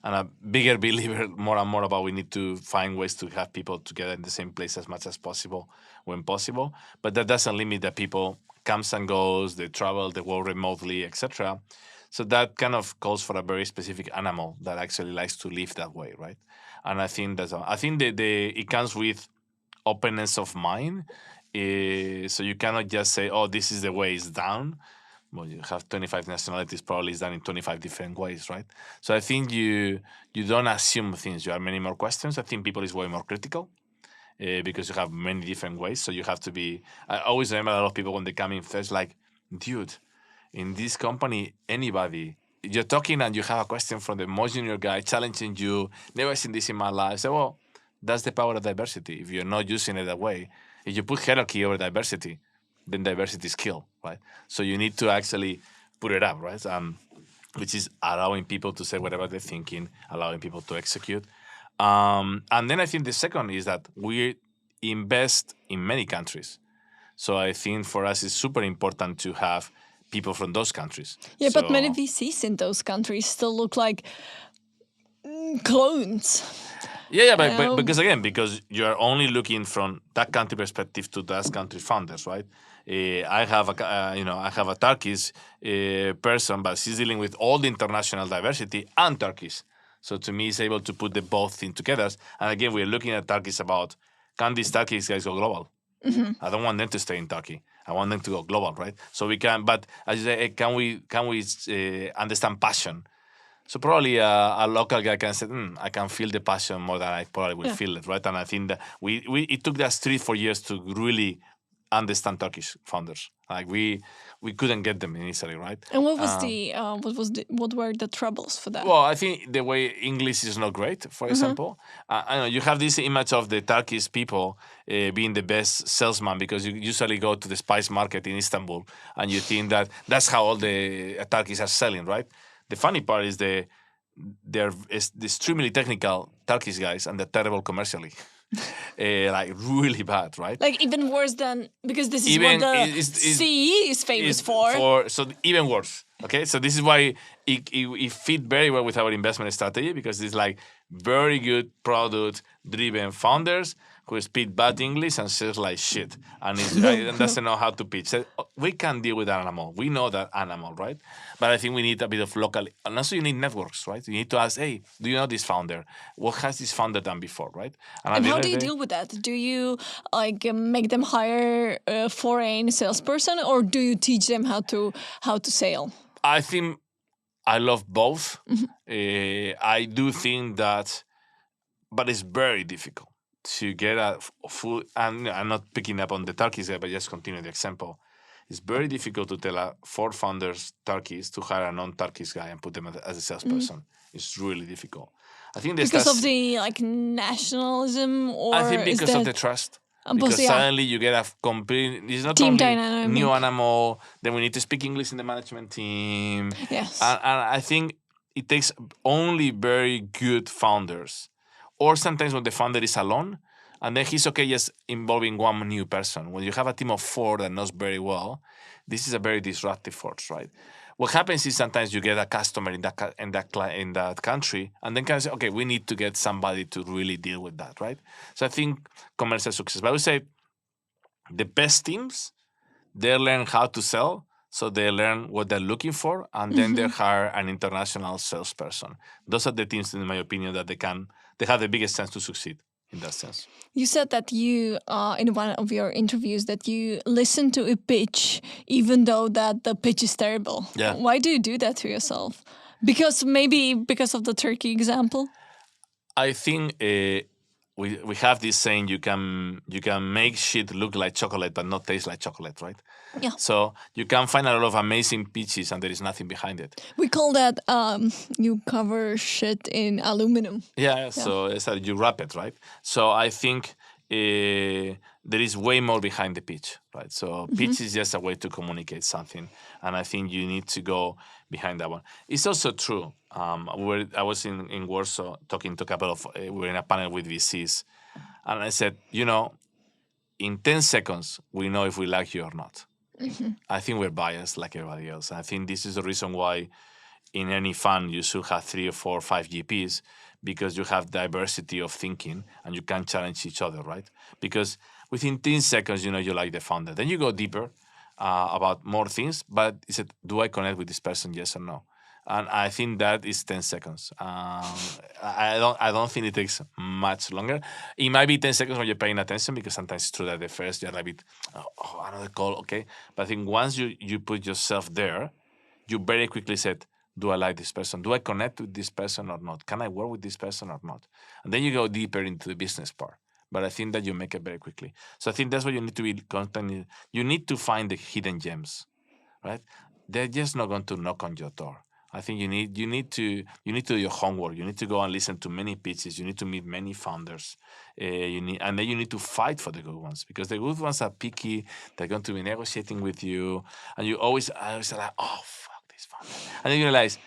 I'm a bigger believer more and more about we need to find ways to have people together in the same place as much as possible when possible. But that doesn't limit that people comes and goes, they travel, they work remotely, etc. So that kind of calls for a very specific animal that actually likes to live that way, right? And I think it comes with openness of mind. So you cannot just say, "Oh, this is the way it's done." Well, you have 25 nationalities, probably it's done in 25 different ways, right? So I think you don't assume things. You have many more questions. I think people is way more critical because you have many different ways. So you have to be. I always remember a lot of people when they come in first, like, dude, in this company, anybody. You're talking and you have a question from the most junior guy challenging you. Never seen this in my life. So, well, that's the power of diversity. If you're not using it that way, if you put hierarchy over diversity, then diversity is killed, right? So you need to actually put it up, right? Which is allowing people to say whatever they're thinking, allowing people to execute. And then I think the second is that we invest in many countries. So I think for us it's super important to have people from those countries. Yeah, but many VCs in those countries still look like clones. Yeah, but because you're only looking from that country perspective to that country founders, right? I have a Turkish person, but she's dealing with all the international diversity and Turkish. So to me, it's able to put the both things together. And again, we're looking at Turkish about, can these Turkish guys go global? I don't want them to stay in Turkey. I want them to go global, right? So we can, but as you say, can we understand passion? So probably a local guy can say, I can feel the passion more than I probably will feel it, right? And I think that it took us 3-4 years to really understand Turkish founders. Like we couldn't get them initially, right? And what were the troubles for that? Well, I think the way English is not great, for example. I know you have this image of the Turkish people being the best salesman because you usually go to the spice market in Istanbul and you think that that's how all the Turkish are selling, right? The funny part is they're extremely technical Turkish guys and they're terrible commercially. Like really bad, right? Like even worse than, because this is what the CE is famous for. So even worse. Okay, so this is why it fit very well with our investment strategy because it's like very good product-driven founders who speak bad English and says like shit and doesn't know how to pitch. So we can deal with that animal. We know that animal, right? But I think we need a bit of local, and also you need networks, right? You need to ask, hey, do you know this founder? What has this founder done before, right? And how do you deal with that? Do you make them hire a foreign salesperson, or do you teach them how to sell? I think I love both. I do think that, but it's very difficult to get a full, and I'm not picking up on the Turkish guy, but just continue the example. It's very difficult to tell 4 founders Turkish to hire a non-Turkish guy and put them as a salesperson. It's really difficult. I think because of the nationalism, or I think because of the trust. Because suddenly you get a complete, it's not team only dynamic. New animal, then we need to speak English in the management team. Yes. And I think it takes only very good founders. Or sometimes when the founder is alone, and then he's okay just involving one new person. When you have a team of 4 that knows very well, this is a very disruptive force, right? What happens is sometimes you get a customer in that country, and then can say, okay, we need to get somebody to really deal with that, right? So I think commercial success. But I would say the best teams, they learn how to sell, so they learn what they're looking for, and then they hire an international salesperson. Those are the teams, in my opinion, that they have the biggest chance to succeed in that sense. You said that you, in one of your interviews, that you listen to a pitch even though that the pitch is terrible. Yeah. Why do you do that to yourself? Because of the Turkey example? I think we have this saying, you can make shit look like chocolate but not taste like chocolate, right? Yeah. So you can find a lot of amazing pitches and there is nothing behind it. We call that you cover shit in aluminum. Yeah, so it's that you wrap it, right? So I think there is way more behind the pitch, right? So pitch is just a way to communicate something, and I think you need to go behind that one. It's also true. I was in Warsaw talking to a couple of, we were in a panel with VCs, and I said, in 10 seconds, we know if we like you or not. I think we're biased like everybody else. I think this is the reason why in any fund you should have 3 or 4 or 5 GPs, because you have diversity of thinking and you can challenge each other, right? Because within 10 seconds, you like the founder. Then you go deeper about more things, but is it, do I connect with this person, yes or no? And I think that is 10 seconds. I don't think it takes much longer. It might be 10 seconds when you're paying attention, because sometimes it's true that the first you're a bit, another call, okay. But I think once you put yourself there, you very quickly said, do I like this person? Do I connect with this person or not? Can I work with this person or not? And then you go deeper into the business part. But I think that you make it very quickly. So I think that's what you need to be constantly. You need to find the hidden gems, right? They're just not going to knock on your door. I think you need to do your homework. You need to go and listen to many pitches. You need to meet many founders. And then you need to fight for the good ones, because the good ones are picky. They're going to be negotiating with you, and I always like, oh fuck this founder, and then you realize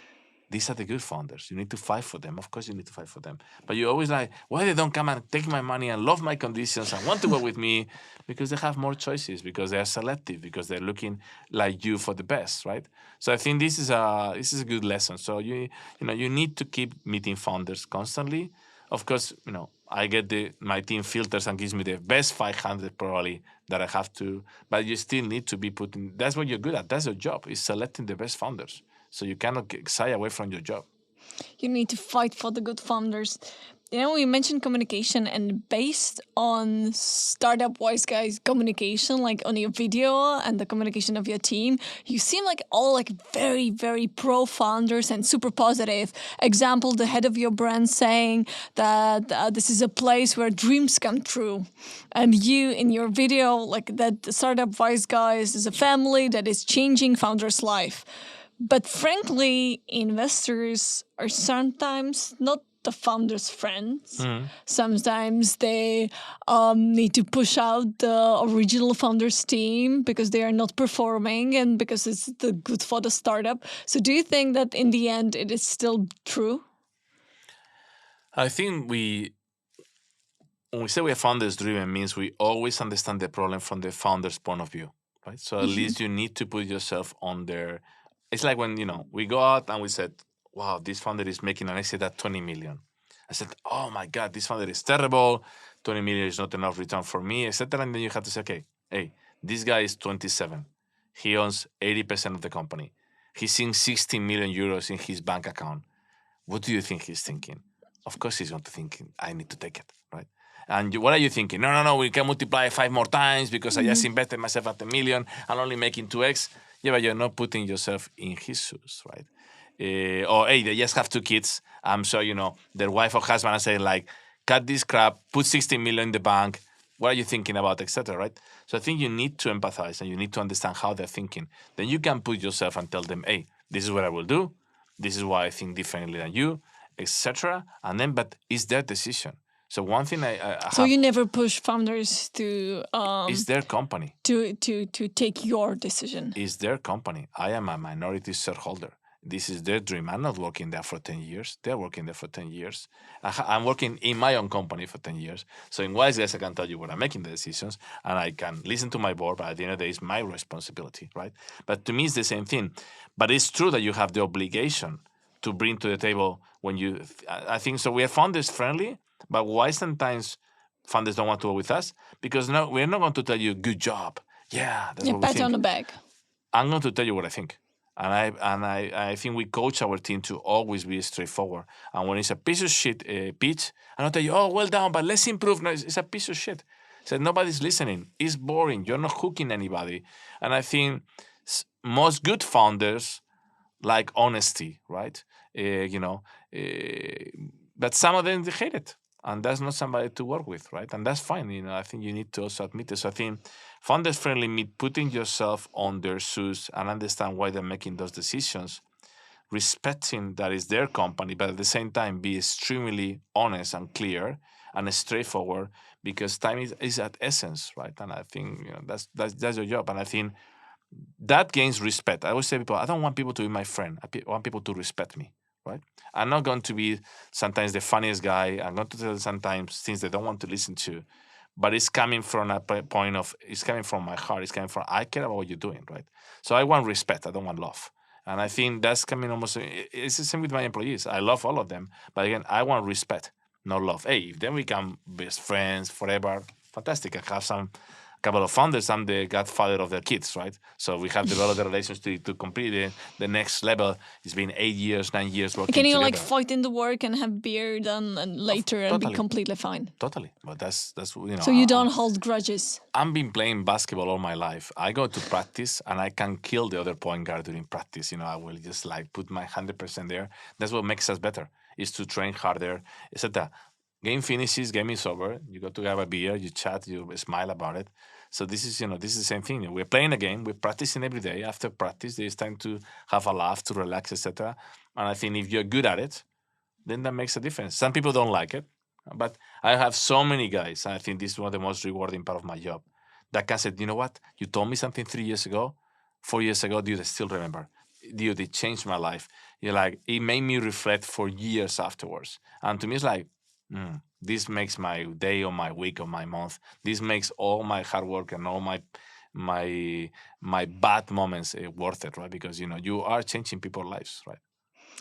these are the good founders. You need to fight for them. Of course, you need to fight for them. But you always like, why they don't come and take my money and love my conditions and want to work with me? Because they have more choices, because they are selective, because they're looking like you for the best, right? So I think this is a good lesson. So you need to keep meeting founders constantly. Of course, I get my team filters and gives me the best 500 probably that I have to, but you still need to be putting. That's what you're good at. That's your job, is selecting the best founders. So you cannot shy away from your job. You need to fight for the good founders. We mentioned communication, and based on Startup Wise Guys communication, like on your video and the communication of your team, you seem like all like very, very pro founders and super positive. Example, the head of your brand saying that this is a place where dreams come true. And you in your video, like that Startup Wise Guys is a family that is changing founders' life. But frankly, investors are sometimes not the founders' friends. Sometimes they need to push out the original founders team because they are not performing and because it's good for the startup. So do you think that in the end it is still true? I think when we say we are founders driven, means we always understand the problem from the founder's point of view, right? So at least you need to put yourself on their. It's like when, we go out and we said, wow, this founder is making an exit at 20 million. I said, oh my God, this founder is terrible. 20 million is not enough return for me, etc. And then you have to say, okay, hey, this guy is 27. He owns 80% of the company. He's seeing 16 million euros in his bank account. What do you think he's thinking? Of course he's going to think, I need to take it, right? And what are you thinking? No, we can multiply 5 more times because I just invested myself at $1 million. I'm only making 2x. Yeah, but you're not putting yourself in his shoes, right? Or, hey, they just have 2 kids. I'm sure, their wife or husband are saying, like, cut this crap, put 16 million in the bank. What are you thinking about, etc., right? So I think you need to empathize and you need to understand how they're thinking. Then you can put yourself and tell them, hey, this is what I will do. This is why I think differently than you, etc. And then, but it's their decision. So one thing So you never push founders to it's their company. To take your decision. It's their company. I am a minority shareholder. This is their dream. I'm not working there for 10 years. They're working there for 10 years. I'm working in my own company for 10 years. So in Wise Guys, I can tell you where I'm making the decisions and I can listen to my board, but at the end of the day, it's my responsibility, right? But to me, it's the same thing. But it's true that you have the obligation to bring to the table when you, I think so. We are founders friendly, but why sometimes founders don't want to work with us? Because no, we're not going to tell you, good job. Yeah, that's what we think. Pat on the back. I'm going to tell you what I think. And I think we coach our team to always be straightforward. And when it's a piece of shit pitch, I don't tell you, oh, well done, but let's improve. No, it's a piece of shit. So nobody's listening. It's boring. You're not hooking anybody. And I think most good founders like honesty, right? But some of them, they hate it. and that's not somebody to work with, right? And that's fine. I think you need to also admit it. So I think founders friendly means putting yourself on their shoes and understand why they're making those decisions, respecting that is their company, but at the same time be extremely honest and clear and straightforward, because time is at essence, right? And I think that's your job. And I think that gains respect. I always say people, I don't want people to be my friend. I want people to respect me, right? I'm not going to be sometimes the funniest guy. I'm going to tell sometimes things they don't want to listen to, but it's coming from a point of, it's coming from my heart. It's coming from, I care about what you're doing, right? So I want respect. I don't want love. And I think that's coming almost, it's the same with my employees. I love all of them. But again, I want respect, not love. Hey, if then we become best friends forever, fantastic. I have some couple of founders. I'm the godfather of their kids, right? So we have developed the relations to complete the next level. It's been 8 years, 9 years working Can you together. fight in the work and have beer then and later and be completely fine? Totally. But that's So you don't hold grudges. I've been playing basketball all my life. I go to practice and I can kill the other point guard during practice. I will just put my 100% there. That's what makes us better, is to train harder, etc. Game finishes, game is over. You go to have a beer, you chat, you smile about it. So this is the same thing. We're playing a game, we're practicing every day. After practice, there's time to have a laugh, to relax, etc. And I think if you're good at it, then that makes a difference. Some people don't like it, but I have so many guys, and I think this is one of the most rewarding part of my job, that can say, you know what? You told me something 3 years ago, 4 years ago, dude, I still remember. Dude, it changed my life. It made me reflect for years afterwards. And to me, it's this makes my day or my week or my month. This makes all my hard work and all my bad moments worth it, right? Because you are changing people's lives, right?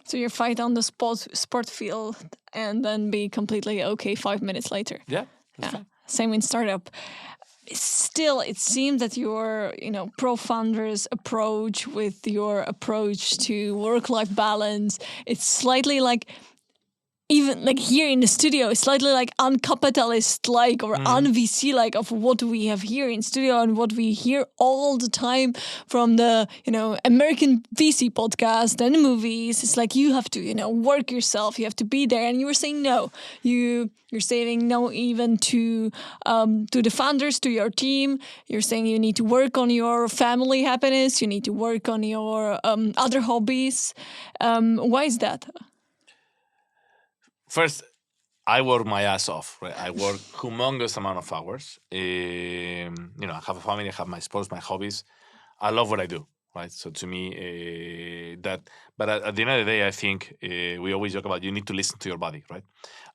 So you fight on the sport field and then be completely okay 5 minutes later. Yeah. Fine. Same in startup. Still, it seems that your pro-founders approach with your approach to work-life balance, it's slightly even here in the studio, it's slightly uncapitalist or un-VC of what we have here in studio and what we hear all the time from the American VC podcast and movies. It's you have to work yourself, you have to be there, and you were saying no. You're saying no even to the founders, to your team. You're saying you need to work on your family happiness. You need to work on your other hobbies. Why is that? First, I work my ass off, right? I work humongous amount of hours. I have a family, I have my sports, my hobbies. I love what I do, right? So to me, but at the end of the day, I think we always joke about you need to listen to your body, right?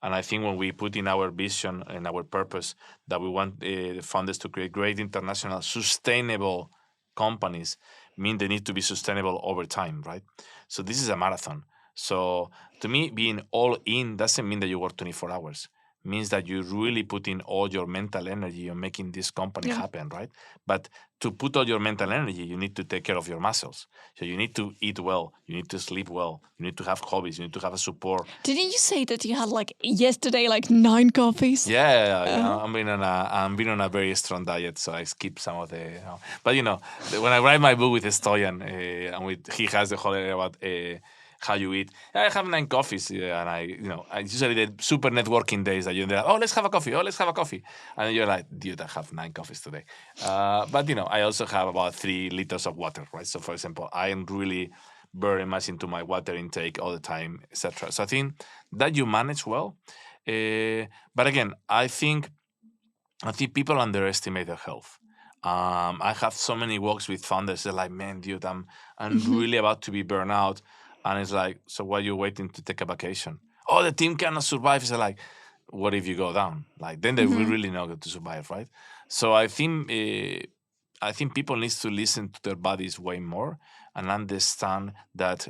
And I think when we put in our vision and our purpose that we want the founders to create great international sustainable companies, mean they need to be sustainable over time, right? So this is a marathon. So to me, being all in doesn't mean that you work 24 hours. It means that you really put in all your mental energy on making this company happen, right? But to put all your mental energy, you need to take care of your muscles. So you need to eat well, you need to sleep well, you need to have hobbies, you need to have a support. Didn't you say that you had yesterday 9 coffees? Yeah. I'm being on a very strong diet, so I skip some of the. But when I write my book with Stoyan, and he has the whole area about. How you eat. I have 9 coffees, and I usually the super networking days that you're there. Oh, let's have a coffee. Oh, let's have a coffee. And you're like, dude, I have 9 coffees today. But I also have about 3 liters of water, right? So for example, I am really very much into my water intake all the time, etc. So I think that you manage well. But again, I think people underestimate their health. I have so many walks with founders. They're like, man, dude, I'm really about to be burned out. And it's so why are you waiting to take a vacation? Oh, the team cannot survive. It's what if you go down? Then they will really not get to survive, right? So I think people need to listen to their bodies way more and understand that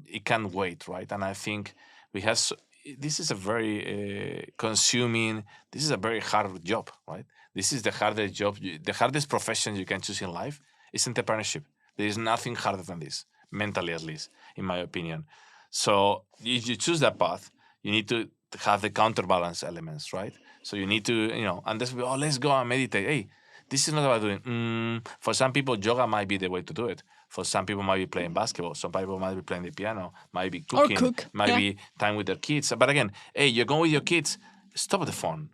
it can wait, right? And I think this is a very consuming, this is a very hard job, right? This is the hardest job, the hardest profession you can choose in life is entrepreneurship. There is nothing harder than this. Mentally, at least, in my opinion. So if you choose that path, you need to have the counterbalance elements, right? So you need to, and this, let's go and meditate. Hey, this is not about doing. For some people, yoga might be the way to do it. For some people, might be playing basketball. Some people might be playing the piano. Might be cooking. Or cook. Might be time with their kids. But again, hey, you're going with your kids. stop the phone.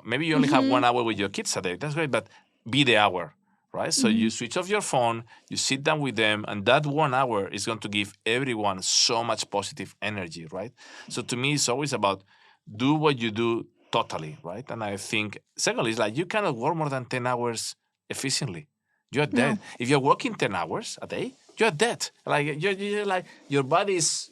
Maybe you only have 1 hour with your kids a day. That's great, but be the hour, right? So you switch off your phone, you sit down with them, and that 1 hour is going to give everyone so much positive energy, right? So to me, it's always about do what you do totally, right? And I think, secondly, it's like you cannot work more than 10 hours efficiently. You're dead. If you're working 10 hours a day, you're dead. Like you're like your body is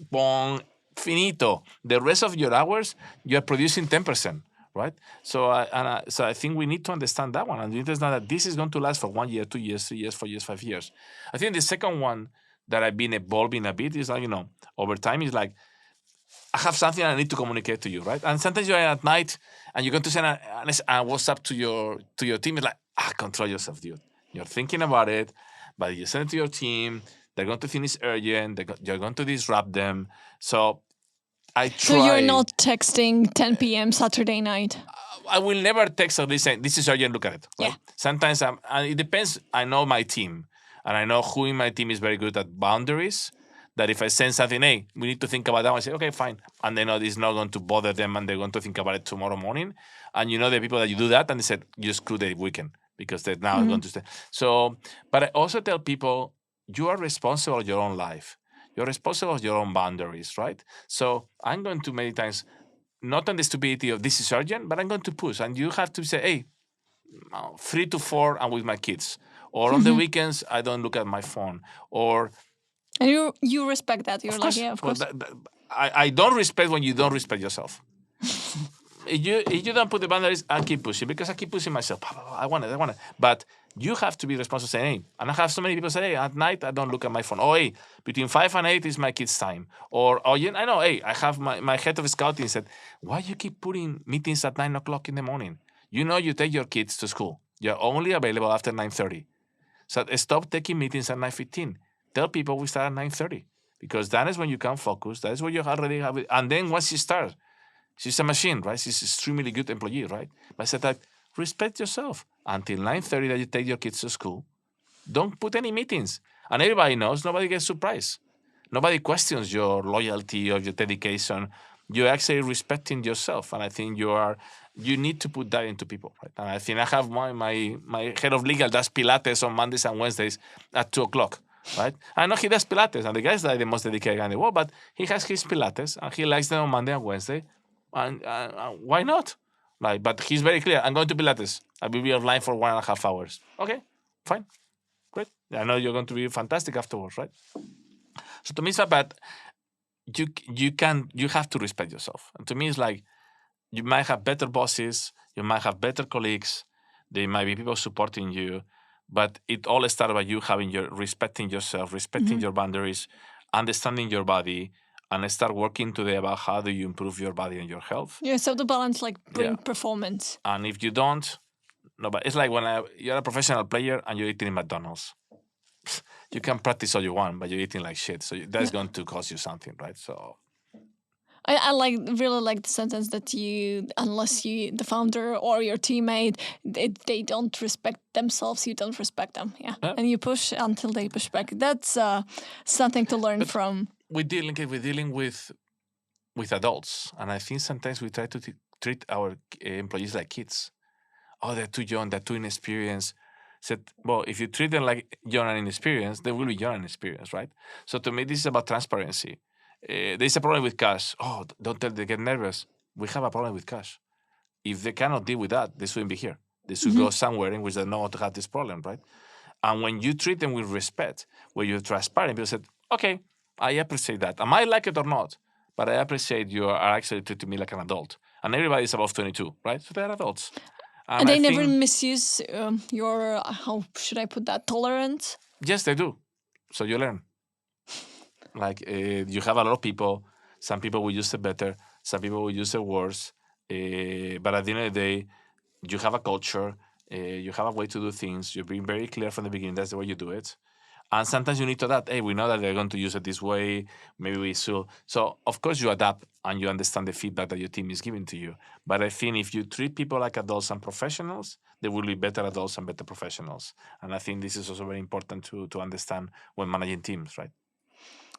finito. The rest of your hours, you're producing 10%. Right, so I think we need to understand that one, and we need to understand that this is going to last for 1 year, 2 years, 3 years, 4 years, 5 years. I think the second one that I've been evolving a bit is like over time is like I have something I need to communicate to you, right? And sometimes you're at night and you're going to send a WhatsApp to your team. It's like control yourself, dude. You're thinking about it, but you send it to your team. They're going to think it's urgent. You're going to disrupt them. So I try. So you're not texting 10 p.m. Saturday night? I will never text or saying, this is urgent, look at it. Right? Yeah. Sometimes, and it depends. I know my team, and I know who in my team is very good at boundaries, that if I send something, hey, we need to think about that, I say, okay, fine. And they know it's not going to bother them, and they're going to think about it tomorrow morning. And the people that you do that, and they said, you screw the weekend, because they're now going to stay. So, but I also tell people, you are responsible for your own life. You're responsible for your own boundaries, right? So I'm going to many times, not on the stupidity of this is urgent, but I'm going to push. And you have to say, hey, 3 to 4, I'm with my kids. Or on the weekends, I don't look at my phone. And you respect that. You're like, yeah, of course. I don't respect when you don't respect yourself. If you don't put the boundaries, I'll keep pushing, because I keep pushing myself. I want it. But you have to be responsible, saying, hey, and I have so many people say, hey, at night, I don't look at my phone. Oh, hey, between 5 and 8 is my kids' time. Or, I know, hey, I have my head of scouting said, why you keep putting meetings at 9 o'clock in the morning? You take your kids to school. You're only available after 9:30. So stop taking meetings at 9:15. Tell people we start at 9:30, because that is when you can focus. That is when you already have it. And then once you start, she's a machine, right? She's an extremely good employee, right? But I said that, respect yourself. Until 9:30 that you take your kids to school, don't put any meetings. And everybody knows, nobody gets surprised. Nobody questions your loyalty or your dedication. You're actually respecting yourself. And I think you need to put that into people, right? And I think I have my head of legal does Pilates on Mondays and Wednesdays at 2 o'clock. Right? I know he does Pilates, and the guy's like the most dedicated guy in the world, but he has his Pilates, and he likes them on Monday and Wednesday. And why not? But he's very clear. I'm going to Pilates. I will be offline for 1.5 hours. Okay, fine, great. I know you're going to be fantastic afterwards, right? So to me, it's about you have to respect yourself. And to me, it's like you might have better bosses, you might have better colleagues, there might be people supporting you, but it all starts by you respecting yourself, respecting your boundaries, understanding your body, and start working today about how do you improve your body and your health. Yeah, so the balance bring performance. And if you don't, but it's like when you're a professional player and you're eating in McDonald's. You can practice all you want, but you're eating like shit. So that's going to cost you something, right? So I really like the sentence that unless the founder or your teammate, they don't respect themselves, you don't respect them. Yeah. And you push until they push back. That's something to learn from. We're dealing with adults, and I think sometimes we try to treat our employees like kids. Oh, they're too young, they're too inexperienced. Said, well, if you treat them like young and inexperienced, they will be young and inexperienced, right? So to me, this is about transparency. There's a problem with cash. Oh, don't tell them they get nervous. We have a problem with cash. If they cannot deal with that, they shouldn't be here. They should go somewhere in which they know how to have this problem, right? And when you treat them with respect, when you're transparent, people said, okay, I appreciate that. I might like it or not, but I appreciate you are actually treating me like an adult. And everybody is above 22, right? So they're adults. And they never misuse your, how should I put that, tolerance? Yes, they do. So you learn. You have a lot of people. Some people will use it better. Some people will use it worse. But at the end of the day, you have a culture. You have a way to do things. You're being very clear from the beginning. That's the way you do it. And sometimes you need to adapt. Hey, we know that they're going to use it this way. Maybe we should. So, of course, you adapt and you understand the feedback that your team is giving to you. But I think if you treat people like adults and professionals, they will be better adults and better professionals. And I think this is also very important to understand when managing teams, right?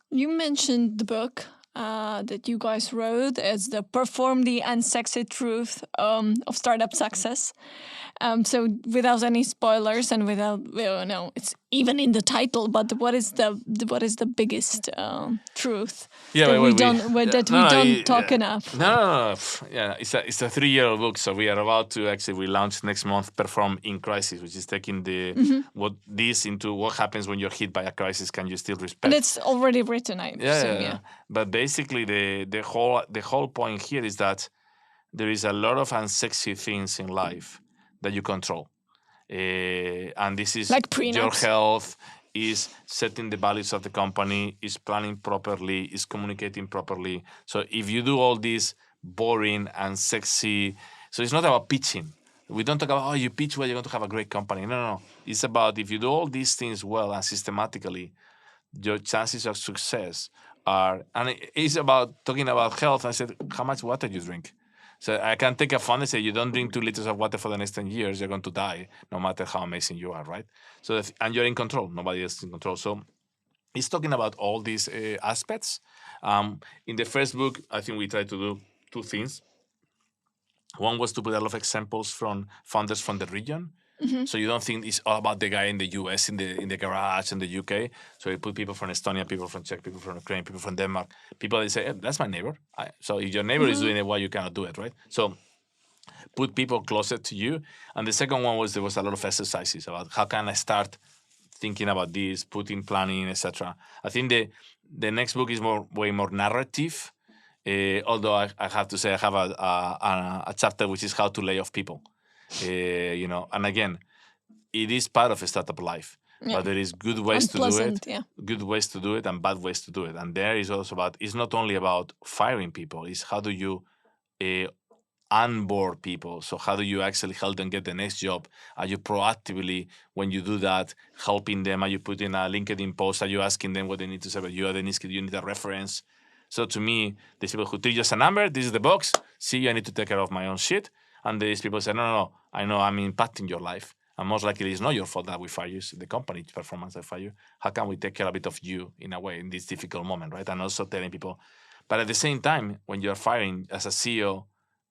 You mentioned the book. that you guys wrote is the Perform the Unsexy Truth of Startup Success. So without any spoilers and without, it's even in the title, but what is the biggest truth that we don't talk enough? No. Yeah, it's a 3-year book, so we are about to we launch next month Perform in Crisis, which is taking this into what happens when you're hit by a crisis. Can you still respect? And it's already written, I assume. Yeah. But basically, the whole point here is that there is a lot of unsexy things in life that you control, and this is like prenups. Your health, is setting the values of the company, is planning properly, is communicating properly. So if you do all this boring and sexy, so it's not about pitching. We don't talk about, you pitch well, you're going to have a great company. No. It's about if you do all these things well and systematically, your chances of success are, and it's about talking about health. I said, how much water do you drink? So I can take a fund and say, you don't drink 2 liters of water for the next 10 years, you're going to die, no matter how amazing you are, right? So and you're in control. Nobody else is in control. So it's talking about all these aspects. In the first book, I think we tried to do 2 things. One was to put a lot of examples from founders from the region. Mm-hmm. So you don't think it's all about the guy in the US, in the garage, in the UK. So you put people from Estonia, people from Czech, people from Ukraine, people from Denmark. People, they say, hey, that's my neighbor. So if your neighbor is doing it, why you cannot do it, right? So put people closer to you. And the second one was there was a lot of exercises about how can I start thinking about this, putting planning, etc. I think the next book is way more narrative. Although I have to say I have a chapter which is how to lay off people. And again, it is part of a startup life, but there is good ways to do it, good ways to do it, and bad ways to do it. And there is also about, it's not only about firing people, it's how do you onboard people. So how do you actually help them get the next job? Are you proactively, when you do that, helping them? Are you putting a LinkedIn post? Are you asking them what they need to say about you? Do you need a reference? So to me, there's people who treat you as a number. This is the box. See, I need to take care of my own shit. And these people say, no, I know I'm impacting your life. And most likely it's not your fault that we fire you. It's the company's performance that fire you. How can we take care a bit of you in a way in this difficult moment, right? And also telling people. But at the same time, when you're firing as a CEO,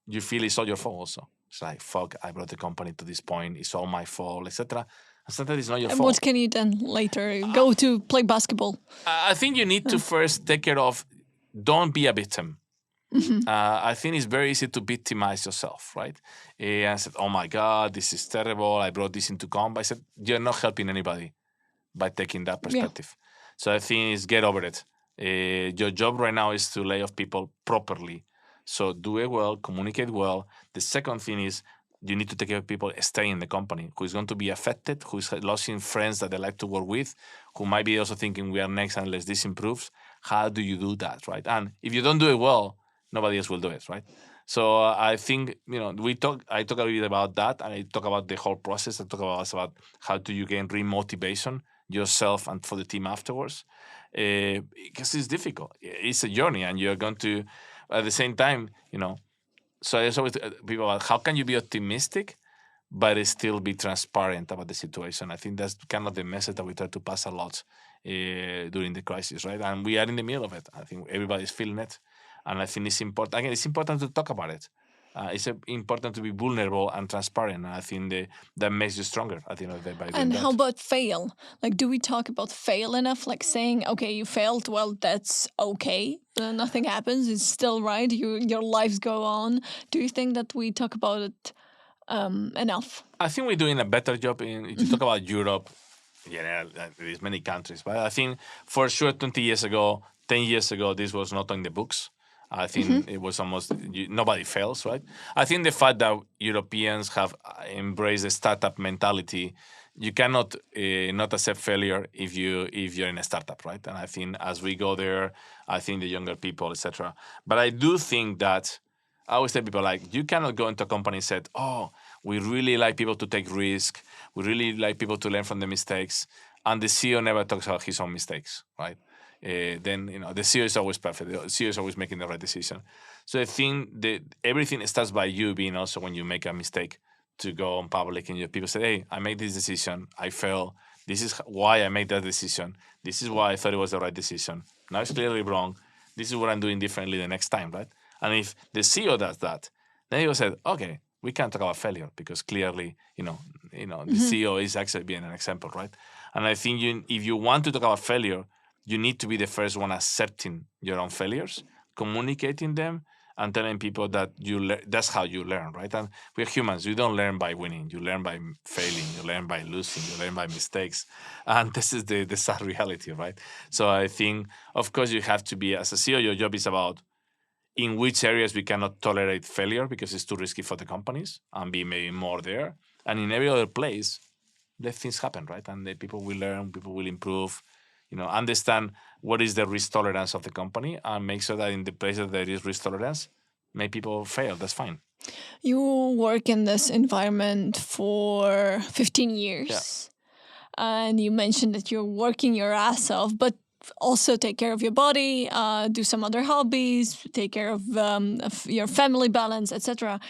you feel it's all your fault also. It's like, fuck, I brought the company to this point. It's all my fault, etc. And sometimes it's not your fault. And what can you then later go to play basketball? I think you need to first take care of, don't be a victim. Mm-hmm. I think it's very easy to victimize yourself, right? And I said, oh my God, this is terrible. I brought this into comp. I said, you're not helping anybody by taking that perspective. Yeah. So I think it's get over it. Your job right now is to lay off people properly. So do it well, communicate well. The second thing is you need to take care of people staying in the company, who is going to be affected, who is losing friends that they like to work with, who might be also thinking we are next unless this improves. How do you do that, right? And if you don't do it well, nobody else will do it, right? So I think, I talk a little bit about that, and I talk about the whole process. I talk about how do you gain re-motivation yourself and for the team afterwards. Because it's difficult. It's a journey, and you're going to, at the same time, so there's always people about how can you be optimistic, but still be transparent about the situation. I think that's kind of the message that we try to pass a lot during the crisis, right? And we are in the middle of it. I think everybody's feeling it. And I think it's important. Again, it's important to talk about it. It's important to be vulnerable and transparent. And I think that makes you stronger at the end of the day. By doing that. How about fail? Like, do we talk about fail enough? Like saying, okay, you failed. Well, that's okay. Nothing happens. It's still right. Your lives go on. Do you think that we talk about it enough? I think we're doing a better job if you talk about Europe. Yeah, there's many countries. But I think for sure 20 years ago, 10 years ago, this was not on the books. I think it was almost, nobody fails, right? I think the fact that Europeans have embraced the startup mentality, you cannot not accept failure if you're in a startup, right? And I think as we go there, I think the younger people, etc. But I do think that I always tell people, like, you cannot go into a company and say, oh, we really like people to take risk. We really like people to learn from the mistakes. And the CEO never talks about his own mistakes, right? Then the CEO is always perfect. The CEO is always making the right decision. So I think that everything starts by you being also, when you make a mistake, to go on public and people say, hey, I made this decision, I failed. This is why I made that decision. This is why I thought it was the right decision. Now it's clearly wrong. this is what I'm doing differently the next time, right? And if the CEO does that, then he will say, okay, we can't talk about failure because clearly, the CEO is actually being an example, right? And I think if you want to talk about failure, you need to be the first one accepting your own failures, communicating them, and telling people that that's how you learn, right? And we're humans. You don't learn by winning. You learn by failing. You learn by losing. You learn by mistakes. And this is the sad reality, right? So I think, of course, you have to be, as a CEO, your job is about in which areas we cannot tolerate failure because it's too risky for the companies and be maybe more there. And in every other place, let things happen, right? And the people will learn, people will improve, understand what is the risk tolerance of the company and make sure that in the places there is risk tolerance, make people fail. That's fine. You work in this environment for 15 years. And you mentioned that you're working your ass off, but also take care of your body, do some other hobbies, take care of your family balance, etc.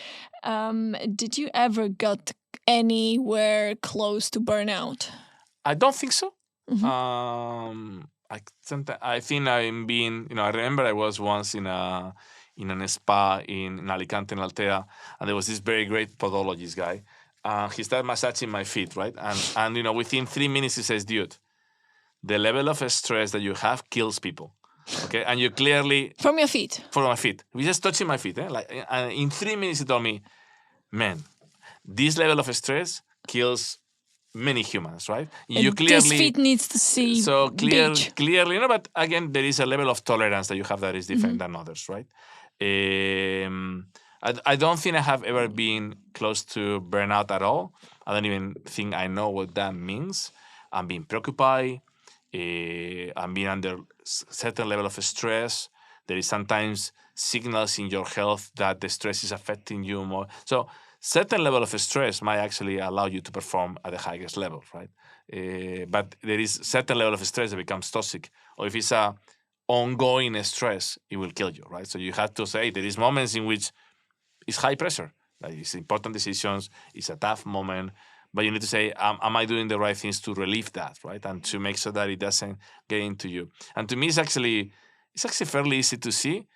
Did you ever got anywhere close to burnout? I don't think so. I think I'm being, I remember I was once in a spa in Alicante, in Altea, and there was this very great podologist guy. He started massaging my feet, right? And within 3 minutes he says, dude, the level of stress that you have kills people. Okay, and you clearly from your feet. From my feet. We just touching my feet. And in 3 minutes he told me, man, this level of stress kills many humans, right? You clearly this feet needs to see. So clearly, but again, there is a level of tolerance that you have that is different than others, right? I don't think I have ever been close to burnout at all. I don't even think I know what that means. I'm being preoccupied. I'm being under certain level of stress. There is sometimes signals in your health that the stress is affecting you more. So certain level of stress might actually allow you to perform at the highest level, right? But there is certain level of stress that becomes toxic. Or if it's a ongoing stress, it will kill you, right? So you have to say there is moments in which it's high pressure. Like it's important decisions. It's a tough moment. But you need to say, am I doing the right things to relieve that, right? And to make sure that it doesn't get into you. And to me, it's actually fairly easy to see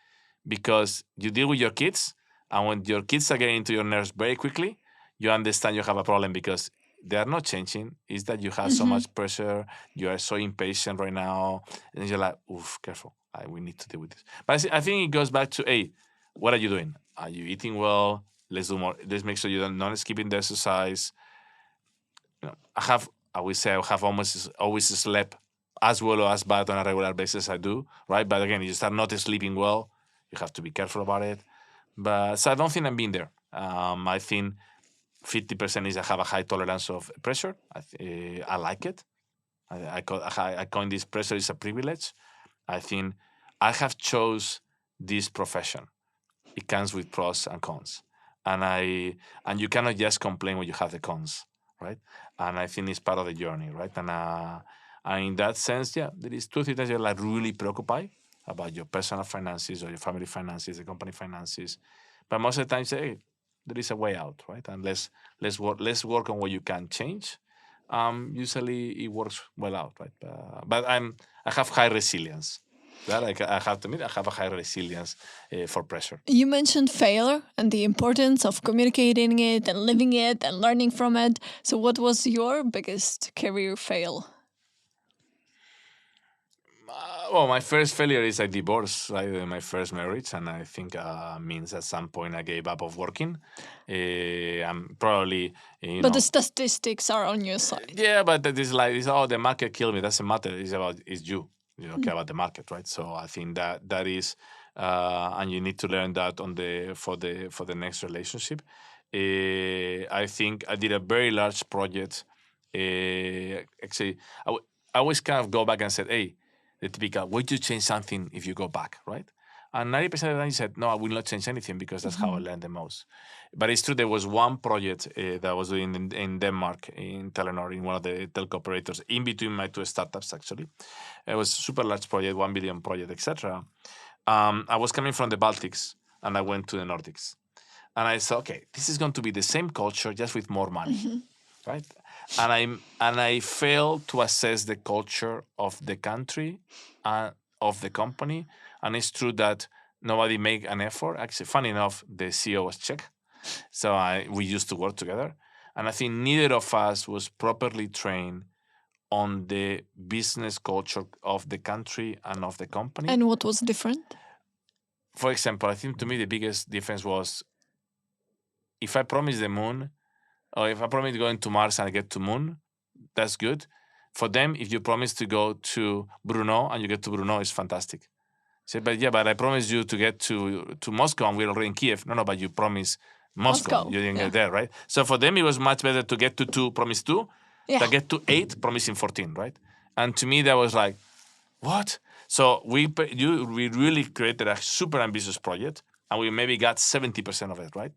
because you deal with your kids. And when your kids are getting into your nerves very quickly, you understand you have a problem because they are not changing. It's that you have so much pressure. You are so impatient right now. And you're like, oof, careful. We need to deal with this. But I think it goes back to, hey, what are you doing? Are you eating well? Let's do more. Let's make sure you're not skipping the exercise. I have almost always slept as well or as bad on a regular basis I do, right? But again, you start not sleeping well, you have to be careful about it. But so I don't think I'm being there. I think 50% is I have a high tolerance of pressure. I like it. I coin this pressure is a privilege. I think I have chose this profession. It comes with pros and cons. And you cannot just complain when you have the cons, right? And I think it's part of the journey, right? And in that sense, there is 2 things that you're like really preoccupied about your personal finances or your family finances, the company finances. But most of the time, say, hey, there is a way out, right? And let's work on what you can change. Usually it works well out, right? But I have high resilience. That I have to admit, I have a high resilience for pressure. You mentioned failure and the importance of communicating it and living it and learning from it. So what was your biggest career fail? Well, my first failure is a divorce, right? My first marriage, and I think means at some point I gave up of working. I'm probably, But the statistics are on your side. Yeah, but it's the market killed me. Doesn't matter. It's you. You don't care about the market, right? So I think that is, and you need to learn that for the next relationship. I think I did a very large project. Actually, I always kind of go back and said, hey, the typical, would you change something if you go back, right? And 90% of the time you said, no, I will not change anything because that's how I learned the most. But it's true, there was one project that I was doing in Denmark, in Telenor, in one of the telco operators, in between my 2 startups, actually. It was a super large project, 1 billion project, etc. I was coming from the Baltics, and I went to the Nordics. And I said, okay, this is going to be the same culture, just with more money, right? And I failed to assess the culture of the country, of the company, And it's true that nobody made an effort. Actually, funny enough, the CEO was Czech. So we used to work together. And I think neither of us was properly trained on the business culture of the country and of the company. And what was different? For example, I think to me the biggest difference was if I promise the moon, or if I promise going to Mars and I get to moon, that's good. For them, if you promise to go to Brno and you get to Brno, it's fantastic. Say, but I promised you to get to Moscow and we're already in Kiev. No, but you promised Moscow. You didn't get there, right? So for them, it was much better to get to 2, promise 2, than get to 8, promising 14, right? And to me, that was like, what? So we really created a super ambitious project and we maybe got 70% of it, right?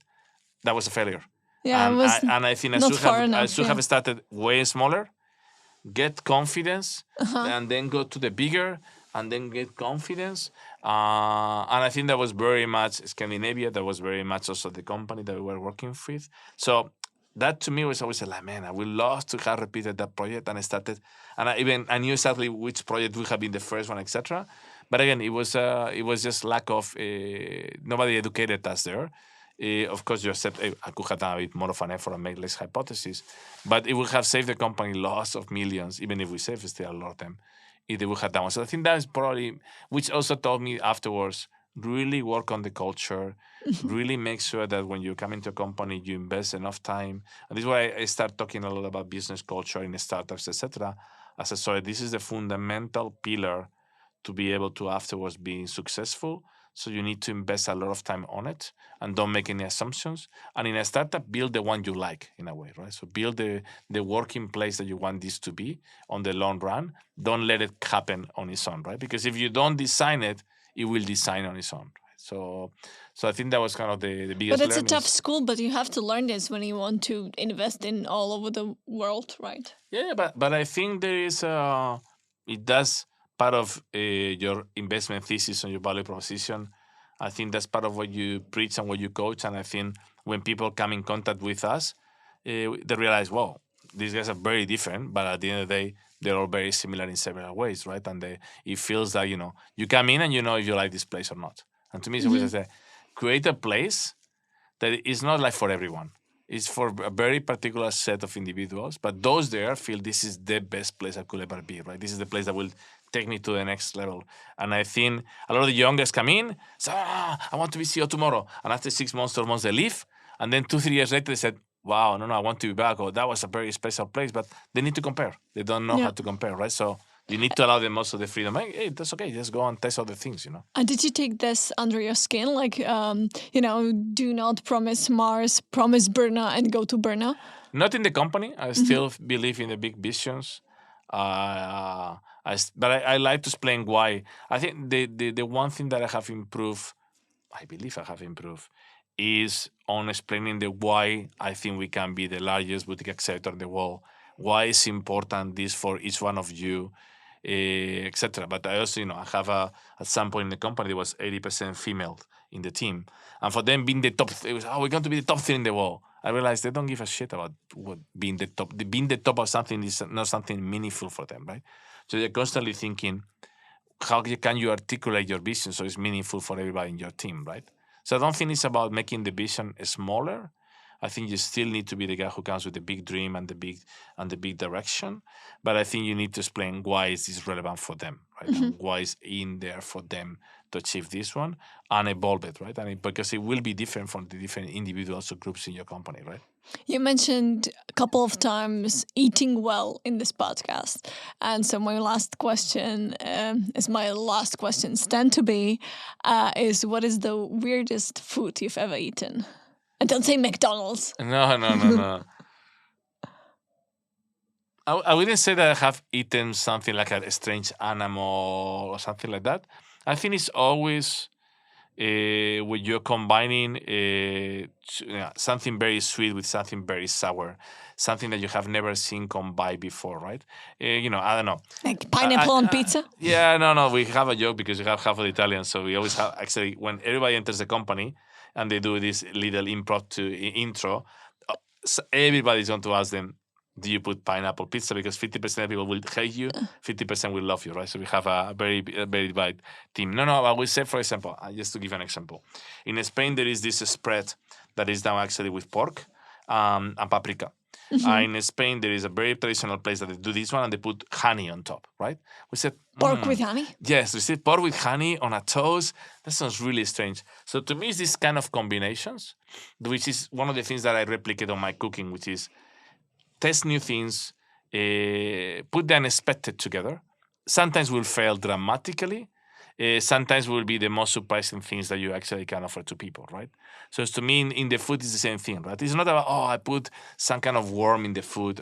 That was a failure. Yeah, and I think I should have started way smaller, get confidence, and then go to the bigger, and then get confidence. And I think that was very much Scandinavia. That was very much also the company that we were working with. So that to me was always like, man, I would love to have repeated that project. And I started, and I knew exactly which project would have been the first one, etc. But again, it was just lack of nobody educated us there. Of course, you accept I could have done a bit more of an effort and make less hypotheses, but it would have saved the company lots of millions, even if we saved still a lot of them, if they would have done one. So I think that is probably, which also taught me afterwards, really work on the culture, really make sure that when you come into a company, you invest enough time. And this is why I start talking a lot about business culture in startups, etc. As I saw it, this is the fundamental pillar to be able to afterwards be successful. So you need to invest a lot of time on it and don't make any assumptions. And in a startup, build the one you like in a way, right? So build the working place that you want this to be on the long run. Don't let it happen on its own, right? Because if you don't design it, it will design on its own. Right? So I think that was kind of the biggest. But it's a tough school, but you have to learn this when you want to invest in all over the world, right? Yeah, but I think there is it does part of your investment thesis and your value proposition. I think that's part of what you preach and what you coach. And I think when people come in contact with us, they realize, wow, these guys are very different, but at the end of the day, they're all very similar in several ways, right? And it feels that, you come in and you know if you like this place or not. And to me, it's always I say, create a place that is not like for everyone. It's for a very particular set of individuals, but those there feel this is the best place I could ever be, right? This is the place that will take me to the next level. And I think a lot of the youngest come in, say, I want to be CEO tomorrow. And after 6 months, 12 months, they leave. And then 2-3 years later, they said, wow, no, I want to be back. Or that was a very special place. But they need to compare. They don't know how to compare, right? So you need to allow them also the freedom. Hey, that's okay. Just go and test other things, And did you take this under your skin? Like, do not promise Mars, promise Brno, and go to Brno? Not in the company. I still believe in the big visions. But I like to explain why. I think the one thing that I believe I have improved, is on explaining the why I think we can be the largest boutique accelerator in the world, why it's important this for each one of you, etc. But I also, I have at some point in the company, there was 80% female in the team. And for them being the top, it was, we're going to be the top 3 in the world. I realized they don't give a shit about being the top. Being the top of something is not something meaningful for them, right? So they're constantly thinking, how can you articulate your vision so it's meaningful for everybody in your team, right? So I don't think it's about making the vision smaller. I think you still need to be the guy who comes with the big dream and the big direction. But I think you need to explain why is this relevant for them, right? And why is in there for them to achieve this one and evolve it, right? Because it will be different from the different individuals or groups in your company, right? You mentioned a couple of times eating well in this podcast. And so my last question stand to be, is what is the weirdest food you've ever eaten? And don't say McDonald's. No. I wouldn't say that I have eaten something like a strange animal or something like that. I think it's always when you're combining something very sweet with something very sour, something that you have never seen combined before, right? I don't know. Like pineapple on pizza? Yeah, no. We have a joke because we have half of the Italians, so we always have, actually, when everybody enters the company and they do this little intro, so everybody's going to ask them, do you put pineapple pizza? Because 50% of people will hate you, 50% will love you, right? So we have a very divided team. No, I will say, for example, just to give an example. In Spain, there is this spread that is done actually with pork and paprika. In Spain, there is a very traditional place that they do this one and they put honey on top, right? We said, Pork with honey? Yes, we said pork with honey on a toast. That sounds really strange. So to me, it's this kind of combinations, which is one of the things that I replicate on my cooking, which is test new things, put the unexpected together. Sometimes will fail dramatically. Sometimes will be the most surprising things that you actually can offer to people, right? So to me, in the food, it's the same thing, right? It's not about, I put some kind of worm in the food,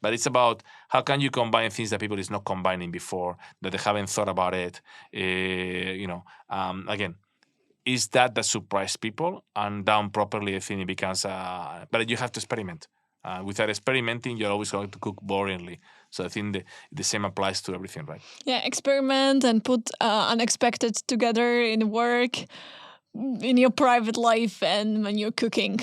but it's about how can you combine things that people is not combining before, that they haven't thought about it. Again, is that surprise people? And done properly, I think it becomes, but you have to experiment. Without experimenting, you're always going to cook boringly. So I think the same applies to everything, right? Yeah, experiment and put unexpected together in work, in your private life, and when you're cooking.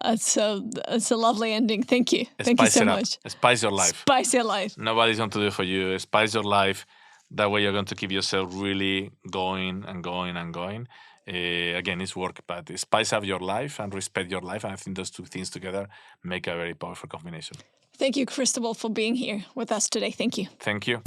It's a lovely ending. Thank you. Thank you so much. Spice your life. Spice your life. Nobody's going to do it for you. Spice your life. That way you're going to keep yourself really going and going and going. Again, it's work, but spice up your life and respect your life. And I think those two things together make a very powerful combination. Thank you, Cristobal, for being here with us today. Thank you. Thank you.